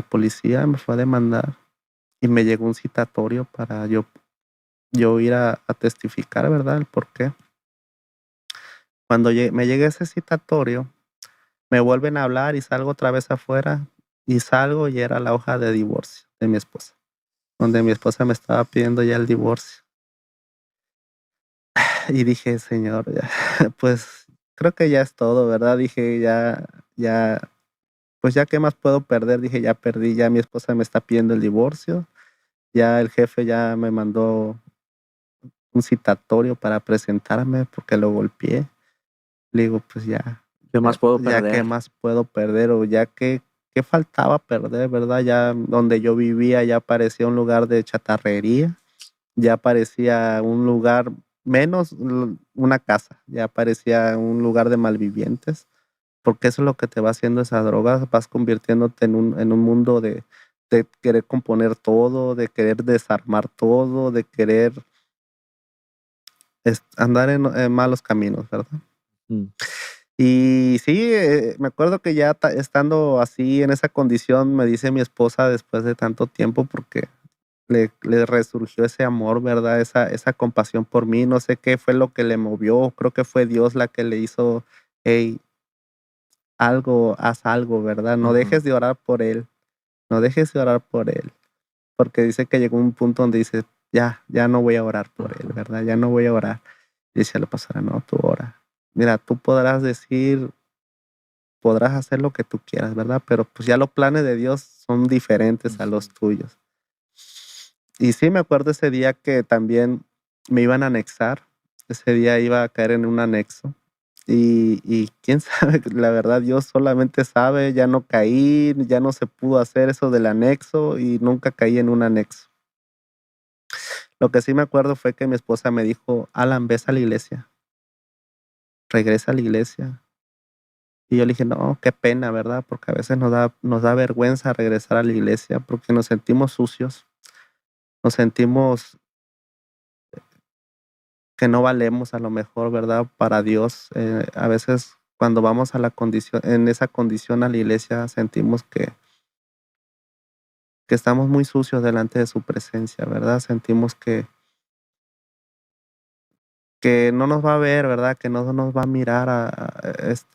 policía, me fue a demandar y me llegó un citatorio para yo ir a testificar, ¿verdad? El por qué. Cuando me llega ese citatorio, me vuelven a hablar y salgo otra vez afuera y salgo y era la hoja de divorcio de mi esposa, donde mi esposa me estaba pidiendo ya el divorcio. Y dije, Señor, ya, pues creo que ya es todo, ¿verdad? Dije, ya, pues ya qué más puedo perder. Dije, ya perdí, ya mi esposa me está pidiendo el divorcio, ya el jefe ya me mandó un citatorio para presentarme porque lo golpeé. Le digo, pues ¿Qué más puedo ya qué perder? más puedo perder o ya qué faltaba perder, ¿verdad? Ya donde yo vivía ya parecía un lugar de chatarrería, ya parecía un lugar menos una casa, ya parecía un lugar de malvivientes, porque eso es lo que te va haciendo esa droga, vas convirtiéndote en un mundo de querer componer todo, de querer desarmar todo, de querer andar en malos caminos, ¿verdad? Mm. Y sí, me acuerdo que ya estando así en esa condición, me dice mi esposa después de tanto tiempo, porque le resurgió ese amor, ¿verdad? Esa compasión por mí. No sé qué fue lo que le movió. Creo que fue Dios la que le hizo, hey, haz algo, ¿verdad? No dejes de orar por él. No dejes de orar por él. Porque dice que llegó un punto donde dice, ya no voy a orar por él, ¿verdad? Ya no voy a orar. Y decía la pastora, no, tú ora. Mira, tú podrás hacer lo que tú quieras, ¿verdad? Pero pues ya los planes de Dios son diferentes a los tuyos. Y sí, me acuerdo ese día que también me iban a anexar. Ese día iba a caer en un anexo. Y quién sabe, la verdad, Dios solamente sabe, ya no caí, ya no se pudo hacer eso del anexo y nunca caí en un anexo. Lo que sí me acuerdo fue que mi esposa me dijo, Alan, ves a la iglesia, regresa a la iglesia. Y yo le dije, no, qué pena, ¿verdad? Porque a veces nos da vergüenza regresar a la iglesia porque nos sentimos sucios, nos sentimos que no valemos a lo mejor, ¿verdad? Para Dios. A veces cuando vamos en esa condición a la iglesia, sentimos que estamos muy sucios delante de su presencia, ¿verdad? Sentimos que no nos va a ver, ¿verdad? Que no nos va a mirar,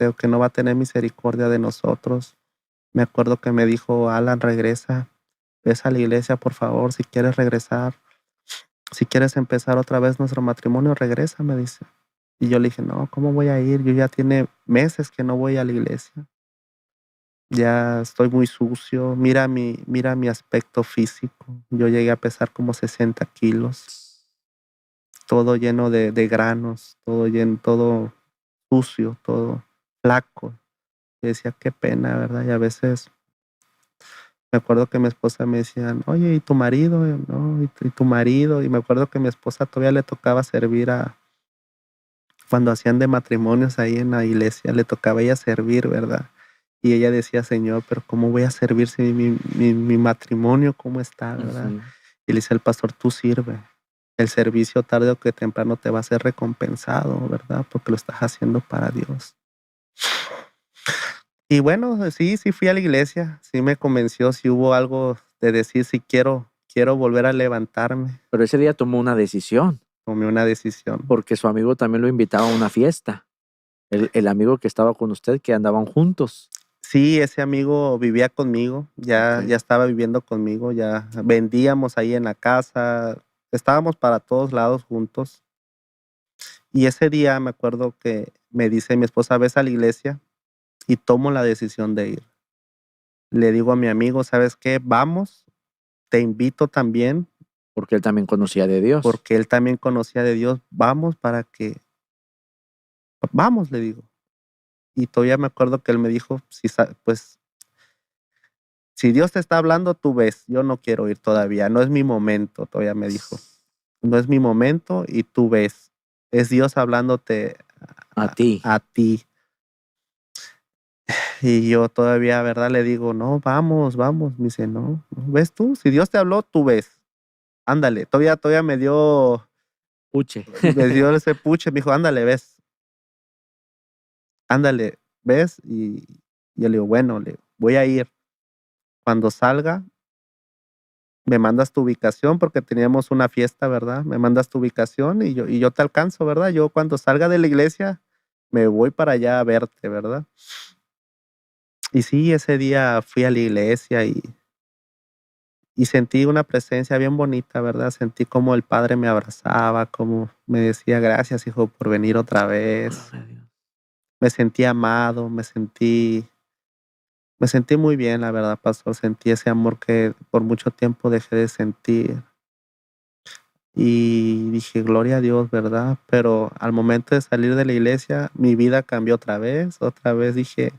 o que no va a tener misericordia de nosotros. Me acuerdo que me dijo, Alan, regresa, ves a la iglesia, por favor, si quieres regresar. Si quieres empezar otra vez nuestro matrimonio, regresa, me dice. Y yo le dije, no, ¿cómo voy a ir? Yo ya tiene meses que no voy a la iglesia. Ya estoy muy sucio. Mira mi aspecto físico. Yo llegué a pesar como 60 kilos. Todo lleno de granos, todo sucio, todo flaco. Y decía, qué pena, ¿verdad? Y a veces me acuerdo que mi esposa me decía, oye, ¿y tu marido? No, ¿y tu marido? Y me acuerdo que mi esposa todavía le tocaba servir cuando hacían de matrimonios ahí en la iglesia, le tocaba a ella servir, ¿verdad? Y ella decía, Señor, pero ¿cómo voy a servir si mi matrimonio cómo está, verdad? Y le dice el pastor, tú sirve. El servicio tarde o que temprano te va a ser recompensado, ¿verdad? Porque lo estás haciendo para Dios. Y bueno, sí fui a la iglesia, sí me convenció, sí hubo algo de decir, si quiero volver a levantarme. Pero ese día tomó una decisión, Tomé una decisión. porque su amigo también lo invitaba a una fiesta. El amigo que estaba con usted, que andaban juntos. Sí, ese amigo vivía conmigo, ya Ok. estaba viviendo conmigo, ya vendíamos ahí en la casa, estábamos para todos lados juntos. Y ese día me acuerdo que me dice mi esposa: "¿Ves a la iglesia?", y tomo la decisión de ir. Le digo a mi amigo: "¿Sabes qué? Vamos, te invito también", Porque él también conocía de Dios. porque él también conocía de Dios, "vamos para que vamos", le digo. Y todavía me acuerdo que él me dijo: "Si pues, si Dios te está hablando, tú ves, yo no quiero ir todavía, no es mi momento", todavía me dijo. "No es mi momento y tú ves, es Dios hablándote A ti. a ti". Y yo todavía, ¿verdad? Le digo: "No, vamos, vamos". Me dice: "No, no, ves tú, si Dios te habló, tú ves, ándale". Todavía Puche. me dio ese puche, me dijo: "Ándale, ves, ándale, ves". Y yo le digo: "Bueno", le digo, "voy a ir. Cuando salga, me mandas tu ubicación", porque teníamos una fiesta, ¿verdad? "Me mandas tu ubicación y yo te alcanzo, ¿verdad? Yo cuando salga de la iglesia, me voy para allá a verte", ¿verdad? Y sí, ese día fui a la iglesia y sentí una presencia bien bonita, ¿verdad? Sentí como el Padre me abrazaba, como me decía: "Gracias, hijo, por venir otra vez". Gloria a Dios. Me sentí amado, me sentí muy bien, la verdad, pastor. Sentí ese amor que por mucho tiempo dejé de sentir. Y dije: "Gloria a Dios", ¿verdad? Pero al momento de salir de la iglesia, mi vida cambió otra vez dije: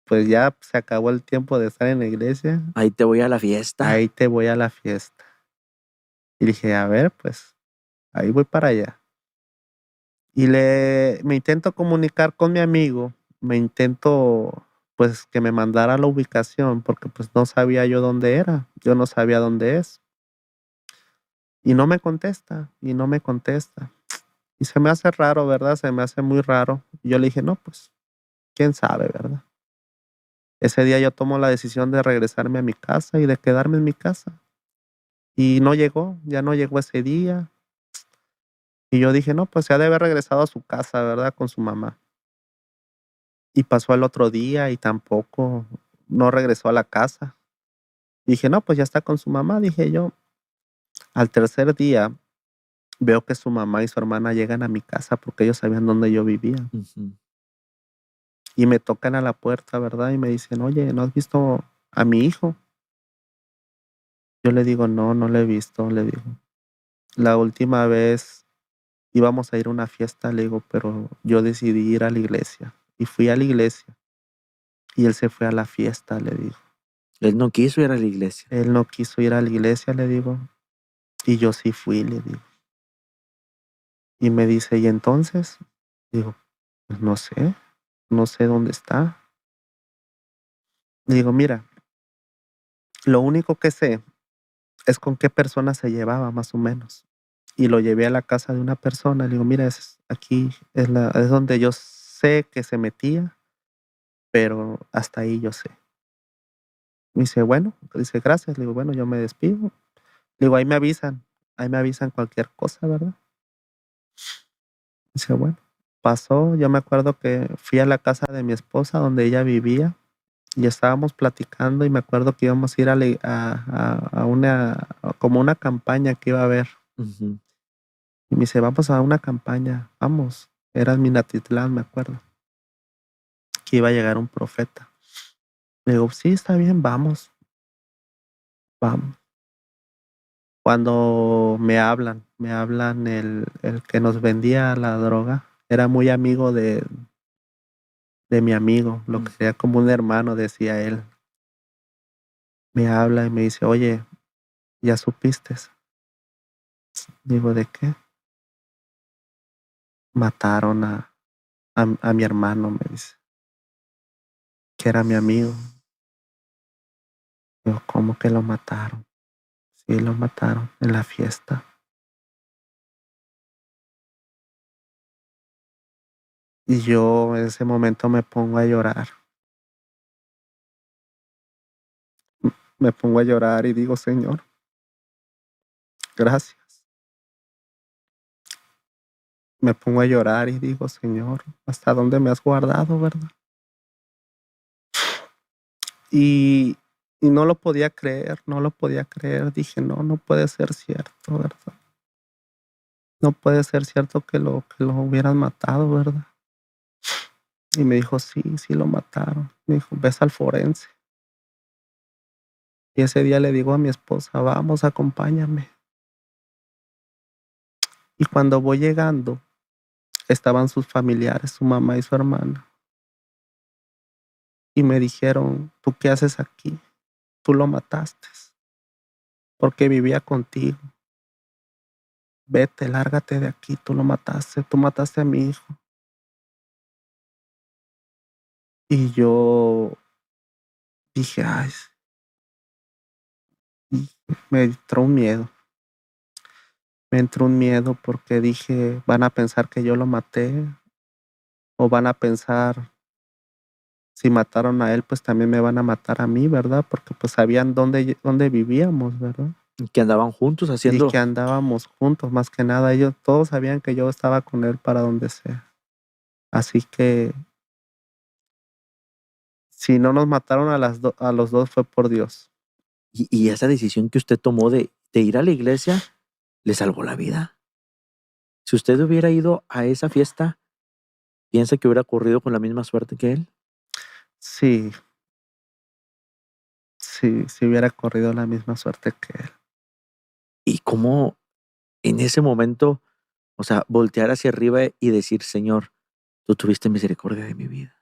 "Pues ya se acabó el tiempo de estar en la iglesia, Ahí te voy a la fiesta. ahí te voy a la fiesta". Y dije: "A ver, pues, ahí voy para allá". Y me intento comunicar con mi amigo, me intento, pues, que me mandara la ubicación, porque, pues, no sabía yo dónde era, yo no sabía dónde es. Y no me contesta, y no me contesta. Y se me hace raro, ¿verdad? Se me hace muy raro. Y yo le dije: "No, pues, quién sabe", ¿verdad? Ese día yo tomo la decisión de regresarme a mi casa y de quedarme en mi casa. Y no llegó, ya no llegó ese día. Y yo dije: "No, pues, se ha de haber regresado a su casa, ¿verdad? Con su mamá". Y pasó el otro día y tampoco, no regresó a la casa. Dije: "No, pues, ya está con su mamá", dije yo. Al tercer día, veo que su mamá y su hermana llegan a mi casa porque ellos sabían dónde yo vivía. Ujú. Y me tocan a la puerta, ¿verdad? Y me dicen: "Oye, ¿no has visto a mi hijo?". Yo le digo: "No, no lo he visto", le digo. "La última vez íbamos a ir a una fiesta", le digo, "pero yo decidí ir a la iglesia". Y fui a la iglesia, y él se fue a la fiesta, le digo. Él no quiso ir a la iglesia. Él no quiso ir a la iglesia, le digo, y yo sí fui, le digo. Y me dice: "¿Y entonces?". Digo: "Pues no sé, no sé dónde está". Le digo: "Mira, lo único que sé es con qué persona se llevaba, más o menos". Y lo llevé a la casa de una persona, le digo: "Mira, aquí es donde yo sé que se metía, pero hasta ahí yo sé". Me dice: "Bueno", dice: "Gracias". Le digo: "Bueno, yo me despido". Le digo: ahí me avisan cualquier cosa, ¿verdad?". Dice: "Bueno". Pasó, yo me acuerdo que fui a la casa de mi esposa donde ella vivía y estábamos platicando y me acuerdo que íbamos a ir a una como una campaña que iba a haber. Ujú. Y me dice: "Vamos a una campaña, vamos". Era en Minatitlán, me acuerdo, que iba a llegar un profeta. Le digo: "Sí, está bien, vamos, vamos". Cuando me hablan el que nos vendía la droga, era muy amigo de mi amigo, lo Ujú. quería como un hermano, decía él. Me habla y me dice: "Oye, ¿ya supiste?". Digo: "¿De qué?". "Mataron a mi hermano", me dice, que era mi amigo. Digo: "¿Cómo que lo mataron?". "Sí, lo mataron en la fiesta". Y yo en ese momento me pongo a llorar. Me pongo a llorar y digo: "Señor, gracias". Me pongo a llorar y digo: "Señor, ¿hasta dónde me has guardado, verdad?". Y, y no lo podía creer, no lo podía creer. Dije, no, no puede ser cierto, ¿verdad? No puede ser cierto que lo hubieran matado, ¿verdad? Y me dijo, sí, sí lo mataron. Me dijo, ves al forense. Y ese día le digo a mi esposa, vamos, acompáñame. Y cuando voy llegando, estaban sus familiares, su mamá y su hermana. Y me dijeron, ¿tú qué haces aquí? Tú lo mataste, porque vivía contigo. Vete, lárgate de aquí, tú mataste a mi hijo. Y yo dije, ay, y me entró un miedo. Me entró un miedo porque dije, van a pensar que yo lo maté, o van a pensar, si mataron a él, pues también me van a matar a mí, ¿verdad? Porque pues sabían dónde vivíamos, ¿verdad? Que andaban juntos Y haciendo. que andábamos juntos, más que nada. Ellos todos sabían que yo estaba con él para donde sea. Así que si no nos mataron a los dos fue por Dios. Y esa decisión que usted tomó de ir a la iglesia le salvó la vida. Si usted hubiera ido a esa fiesta, ¿piensa que hubiera corrido con la misma suerte que él? Sí, sí, si hubiera corrido la misma suerte que él. Y cómo en ese momento, o sea, voltear hacia arriba y decir, Señor, tú tuviste misericordia de mi vida.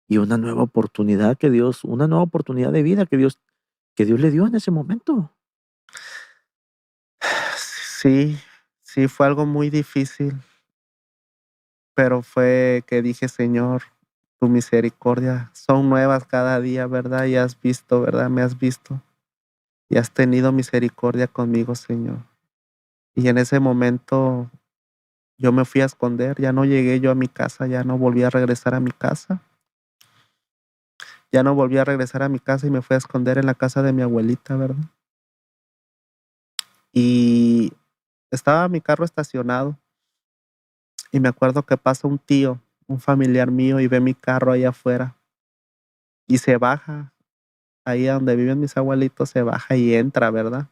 Y una nueva oportunidad una nueva oportunidad de vida que Dios le dio en ese momento. Sí, sí, fue algo muy difícil, pero fue que dije, Señor, tu misericordia son nuevas cada día, ¿verdad? Y has visto, ¿verdad? Me has visto y has tenido misericordia conmigo, Señor. Y en ese momento yo me fui a esconder, ya no llegué yo a mi casa, ya no volví a regresar a mi casa. Ya no volví a regresar a mi casa y me fui a esconder en la casa de mi abuelita, ¿verdad? Y estaba mi carro estacionado y me acuerdo que pasa un tío, un familiar mío, y ve mi carro ahí afuera y se baja, ahí a donde viven mis abuelitos, se baja y entra, ¿verdad?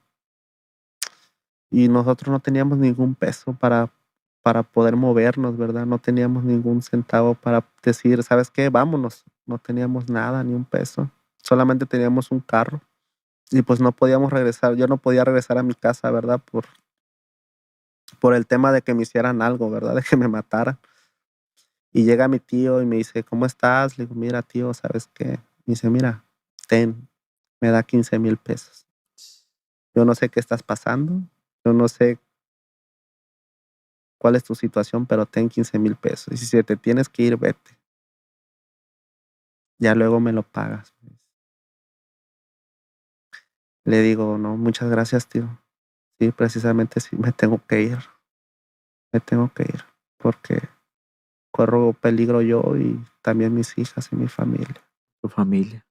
Y nosotros no teníamos ningún peso para poder movernos, ¿verdad? No teníamos ningún centavo para decir, ¿sabes qué? Vámonos. No teníamos nada, ni un peso. Solamente teníamos un carro. Y pues no podíamos regresar. Yo no podía regresar a mi casa, ¿verdad? Por el tema de que me hicieran algo, ¿verdad? De que me mataran. Y llega mi tío y me dice, ¿cómo estás? Le digo, mira, tío, ¿sabes qué? Me dice, mira, ten, me da 15,000 pesos. Yo no sé qué estás pasando. Yo no sé cuál es tu situación, pero ten 15,000 pesos. Y si se te tienes que ir, vete. Ya luego me lo pagas. Le digo, no, muchas gracias, tío. Sí, precisamente sí, me tengo que ir. Me tengo que ir. Porque corro peligro yo y también mis hijas y mi familia. Su familia.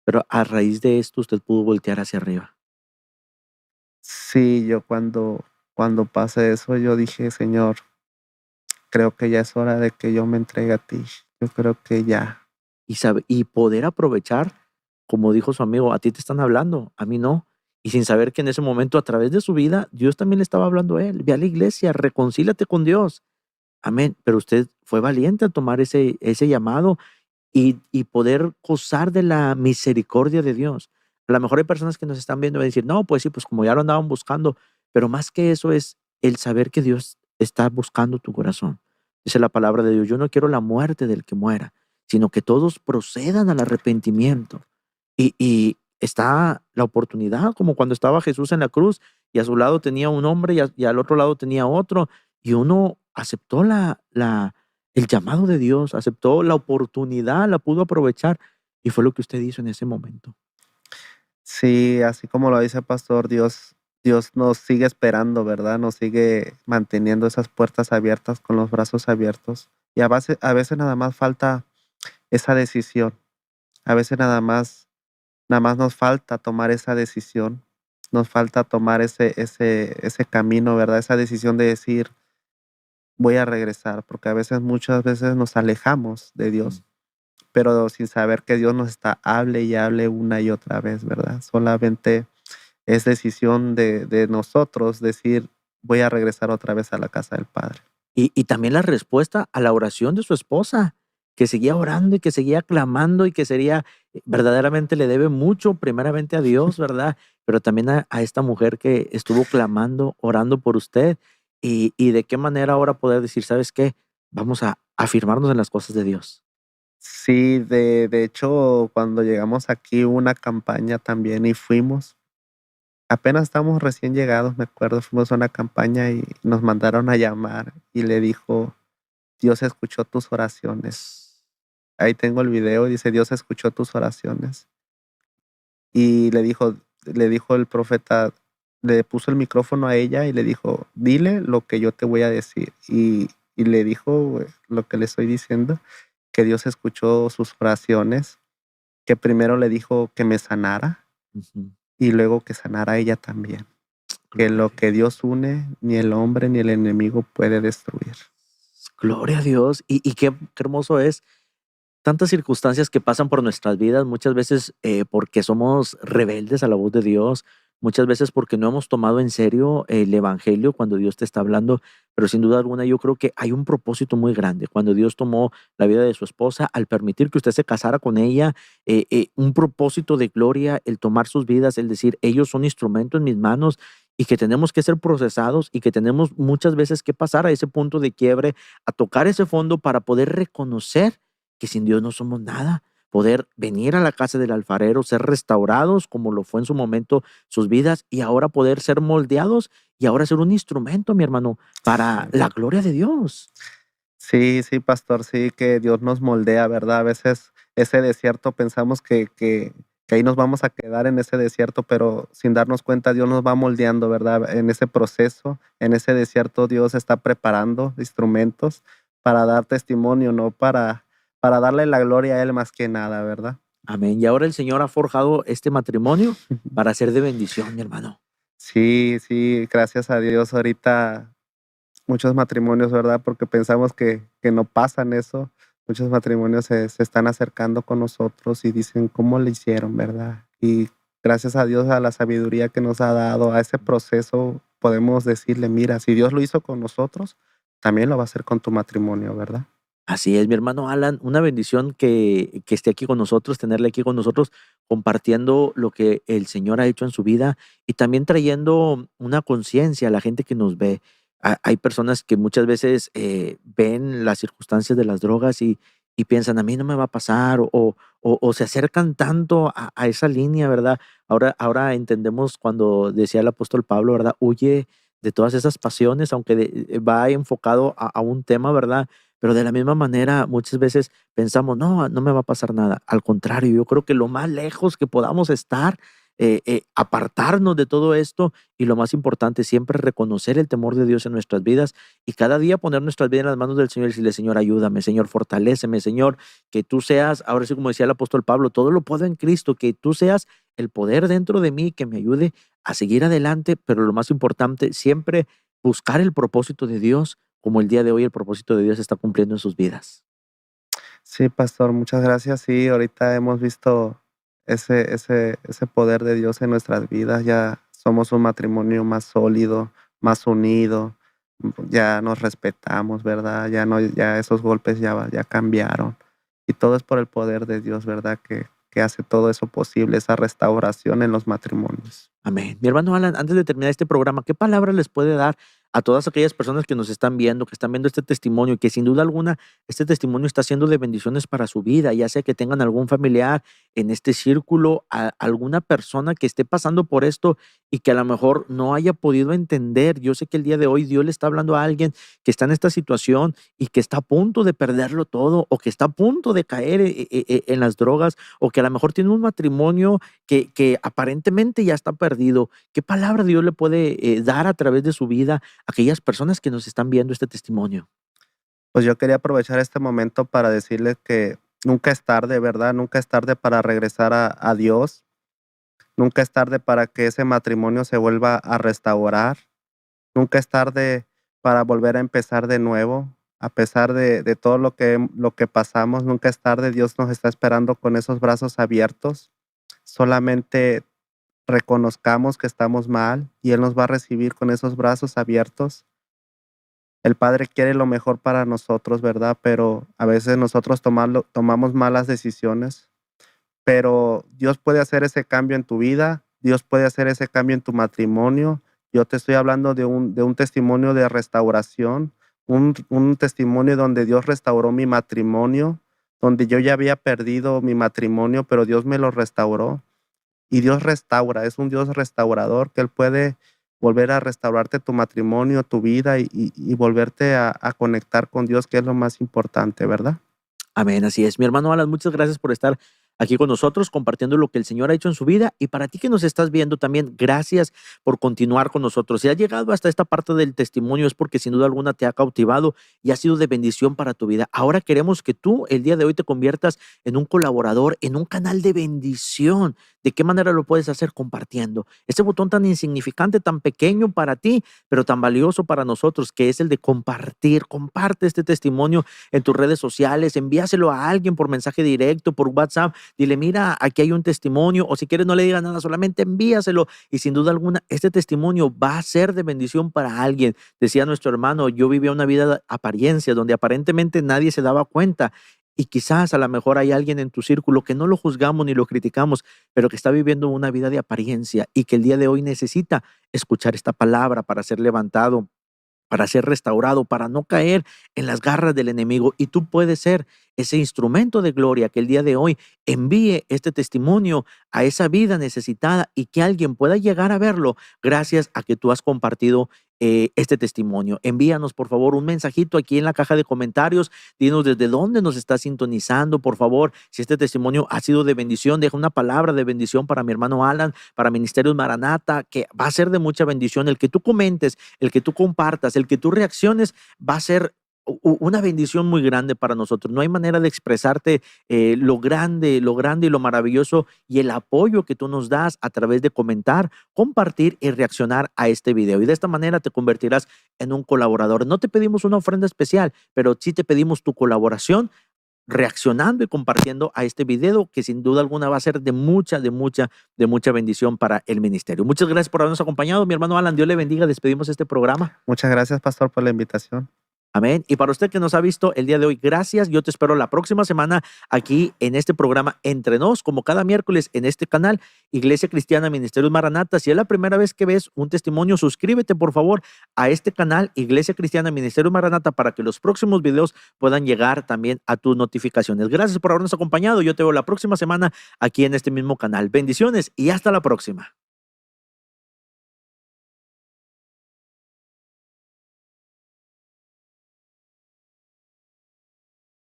Pero a raíz de esto usted pudo voltear hacia arriba. Sí, yo cuando pase eso, yo dije, Señor, creo que ya es hora de que yo me entregue a ti. Yo creo que ya. Y poder aprovechar, como dijo su amigo, a ti te están hablando, a mí no. Y sin saber que en ese momento, a través de su vida, Dios también le estaba hablando a él. Ve a la iglesia, reconcílate con Dios. Amén. Pero usted fue valiente al tomar ese llamado y poder gozar de la misericordia de Dios. A lo mejor hay personas que nos están viendo y van a decir, no, pues sí, pues como ya lo andaban buscando, pero más que eso es el saber que Dios está buscando tu corazón. Dice la palabra de Dios, yo no quiero la muerte del que muera, sino que todos procedan al arrepentimiento. Y está la oportunidad, como cuando estaba Jesús en la cruz y a su lado tenía un hombre y al otro lado tenía otro, y uno aceptó el llamado de Dios, aceptó la oportunidad, la pudo aprovechar, y fue lo que usted hizo en ese momento. Sí, así como lo dice el pastor, Dios nos sigue esperando, ¿verdad? Nos sigue manteniendo esas puertas abiertas con los brazos abiertos. Y a veces nada más falta esa decisión. A veces nada más nos falta tomar esa decisión. Nos falta tomar ese camino, ¿verdad? Esa decisión de decir, voy a regresar, porque muchas veces nos alejamos de Dios, pero sin saber que Dios nos está hable y hable una y otra vez, ¿verdad? Solamente es decisión de nosotros decir, voy a regresar otra vez a la casa del Padre. Y también la respuesta a la oración de su esposa, que seguía orando y que seguía clamando y que sería verdaderamente le debe mucho primeramente a Dios, ¿verdad? Pero también a esta mujer que estuvo clamando, orando por usted. Y de qué manera ahora poder decir, ¿sabes qué? Vamos a afirmarnos en las cosas de Dios. Sí, de hecho, cuando llegamos aquí hubo una campaña también y fuimos. Apenas estábamos recién llegados, me acuerdo, fuimos a una campaña y nos mandaron a llamar y le dijo, Dios escuchó tus oraciones. Ahí tengo el video, dice, Dios escuchó tus oraciones. Y le dijo el profeta, le puso el micrófono a ella y le dijo, dile lo que yo te voy a decir. Y le dijo lo que le estoy diciendo, que Dios escuchó sus oraciones, que primero le dijo que me sanara Ujú. y luego que sanara a ella también. Que Gloria a lo Dios. que Dios une, ni el hombre ni el enemigo puede destruir. Gloria a Dios. Y qué hermoso es tantas circunstancias que pasan por nuestras vidas, muchas veces porque somos rebeldes a la voz de Dios, muchas veces porque no hemos tomado en serio el evangelio cuando Dios te está hablando, pero sin duda alguna yo creo que hay un propósito muy grande. Cuando Dios tomó la vida de su esposa, al permitir que usted se casara con ella, un propósito de gloria, el tomar sus vidas, el decir, ellos son instrumentos en mis manos y que tenemos que ser procesados y que tenemos muchas veces que pasar a ese punto de quiebre, a tocar ese fondo para poder reconocer que sin Dios no somos nada, poder venir a la casa del alfarero, ser restaurados como lo fue en su momento sus vidas y ahora poder ser moldeados y ahora ser un instrumento, mi hermano, para la gloria de Dios. Sí, sí, pastor, sí, que Dios nos moldea, ¿verdad? A veces ese desierto pensamos que ahí nos vamos a quedar en ese desierto, pero sin darnos cuenta Dios nos va moldeando, ¿verdad? En ese proceso, en ese desierto Dios está preparando instrumentos para dar testimonio, ¿no? Para darle la gloria a Él más que nada, ¿verdad? Amén. Y ahora el Señor ha forjado este matrimonio para ser de bendición, mi hermano. Sí, sí, gracias a Dios ahorita muchos matrimonios, ¿verdad? Porque pensamos que no pasan eso. Muchos matrimonios se están acercando con nosotros y dicen cómo le hicieron, ¿verdad? Y gracias a Dios, a la sabiduría que nos ha dado, a ese proceso, podemos decirle, mira, si Dios lo hizo con nosotros, también lo va a hacer con tu matrimonio, ¿verdad? Así es, mi hermano Alan, una bendición que esté aquí con nosotros, tenerle aquí con nosotros, compartiendo lo que el Señor ha hecho en su vida y también trayendo una conciencia a la gente que nos ve. Hay personas que muchas veces ven las circunstancias de las drogas y piensan, a mí no me va a pasar, o se acercan tanto a esa línea, ¿verdad? Ahora entendemos cuando decía el apóstol Pablo, ¿verdad? Huye de todas esas pasiones, aunque va enfocado a un tema, ¿verdad? Pero de la misma manera, muchas veces pensamos, no, no me va a pasar nada. Al contrario, yo creo que lo más lejos que podamos estar, apartarnos de todo esto y lo más importante, siempre reconocer el temor de Dios en nuestras vidas y cada día poner nuestras vidas en las manos del Señor y decirle, Señor, ayúdame, Señor, fortaléceme, Señor, que tú seas, ahora sí como decía el apóstol Pablo, todo lo puedo en Cristo, que tú seas el poder dentro de mí que me ayude a seguir adelante, pero lo más importante, siempre buscar el propósito de Dios como el día de hoy el propósito de Dios se está cumpliendo en sus vidas. Sí, pastor, muchas gracias. Sí, ahorita hemos visto ese poder de Dios en nuestras vidas. Ya somos un matrimonio más sólido, más unido. Ya nos respetamos, ¿verdad? Ya no, ya esos golpes ya cambiaron. Y todo es por el poder de Dios, ¿verdad? Que hace todo eso posible, esa restauración en los matrimonios. Amén. Mi hermano Alan, antes de terminar este programa, ¿qué palabra les puede dar a todas aquellas personas que nos están viendo, que están viendo este testimonio y que sin duda alguna este testimonio está siendo de bendiciones para su vida, ya sea que tengan algún familiar en este círculo, alguna persona que esté pasando por esto y que a lo mejor no haya podido entender? Yo sé que el día de hoy Dios le está hablando a alguien que está en esta situación y que está a punto de perderlo todo o que está a punto de caer en las drogas o que a lo mejor tiene un matrimonio que aparentemente ya está perdido. ¿Qué palabra Dios le puede dar a través de su vida a aquellas personas que nos están viendo este testimonio? Pues yo quería aprovechar este momento para decirles que nunca es tarde, ¿verdad? Nunca es tarde para regresar a Dios. Nunca es tarde para que ese matrimonio se vuelva a restaurar. Nunca es tarde para volver a empezar de nuevo. A pesar de todo lo que pasamos, nunca es tarde. Dios nos está esperando con esos brazos abiertos. Solamente reconozcamos que estamos mal y Él nos va a recibir con esos brazos abiertos. El Padre quiere lo mejor para nosotros, ¿verdad? Pero a veces nosotros tomamos malas decisiones. Pero Dios puede hacer ese cambio en tu vida, Dios puede hacer ese cambio en tu matrimonio. Yo te estoy hablando de un testimonio de restauración, un testimonio donde Dios restauró mi matrimonio, donde yo ya había perdido mi matrimonio, pero Dios me lo restauró. Y Dios restaura, es un Dios restaurador, que Él puede volver a restaurarte tu matrimonio, tu vida y volverte a conectar con Dios, que es lo más importante, ¿verdad? Amén, así es. Mi hermano Alan, muchas gracias por estar aquí con nosotros, compartiendo lo que el Señor ha hecho en su vida. Y para ti que nos estás viendo también, gracias por continuar con nosotros. Si has llegado hasta esta parte del testimonio es porque sin duda alguna te ha cautivado y ha sido de bendición para tu vida. Ahora queremos que tú el día de hoy te conviertas en un colaborador, en un canal de bendición. ¿De qué manera lo puedes hacer? Compartiendo. Ese botón tan insignificante, tan pequeño para ti, pero tan valioso para nosotros, que es el de compartir. Comparte este testimonio en tus redes sociales, envíaselo a alguien por mensaje directo, por WhatsApp. Dile, mira, aquí hay un testimonio, o si quieres no le digas nada, solamente envíaselo. Y sin duda alguna, este testimonio va a ser de bendición para alguien. Decía nuestro hermano, yo vivía una vida de apariencia, donde aparentemente nadie se daba cuenta. Y quizás a lo mejor hay alguien en tu círculo que no lo juzgamos ni lo criticamos, pero que está viviendo una vida de apariencia y que el día de hoy necesita escuchar esta palabra para ser levantado, para ser restaurado, para no caer en las garras del enemigo. Y tú puedes ser ese instrumento de gloria que el día de hoy envíe este testimonio a esa vida necesitada y que alguien pueda llegar a verlo gracias a que tú has compartido este testimonio. Envíanos, por favor, un mensajito aquí en la caja de comentarios. Dinos desde dónde nos estás sintonizando, por favor. Si este testimonio ha sido de bendición, deja una palabra de bendición para mi hermano Alan, para Ministerios Maranata, que va a ser de mucha bendición. El que tú comentes, el que tú compartas, el que tú reacciones, va a ser una bendición muy grande para nosotros. No hay manera de expresarte lo grande y lo maravilloso y el apoyo que tú nos das a través de comentar, compartir y reaccionar a este video. Y de esta manera te convertirás en un colaborador. No te pedimos una ofrenda especial, pero sí te pedimos tu colaboración reaccionando y compartiendo a este video que sin duda alguna va a ser de mucha bendición para el ministerio. Muchas gracias por habernos acompañado. Mi hermano Alan, Dios le bendiga. Despedimos este programa. Muchas gracias, pastor, por la invitación. Amén. Y para usted que nos ha visto el día de hoy, gracias. Yo te espero la próxima semana aquí en este programa Entre Nos, como cada miércoles en este canal, Iglesia Cristiana Ministerios Maranata. Si es la primera vez que ves un testimonio, suscríbete por favor a este canal, Iglesia Cristiana Ministerios Maranata, para que los próximos videos puedan llegar también a tus notificaciones. Gracias por habernos acompañado. Yo te veo la próxima semana aquí en este mismo canal. Bendiciones y hasta la próxima.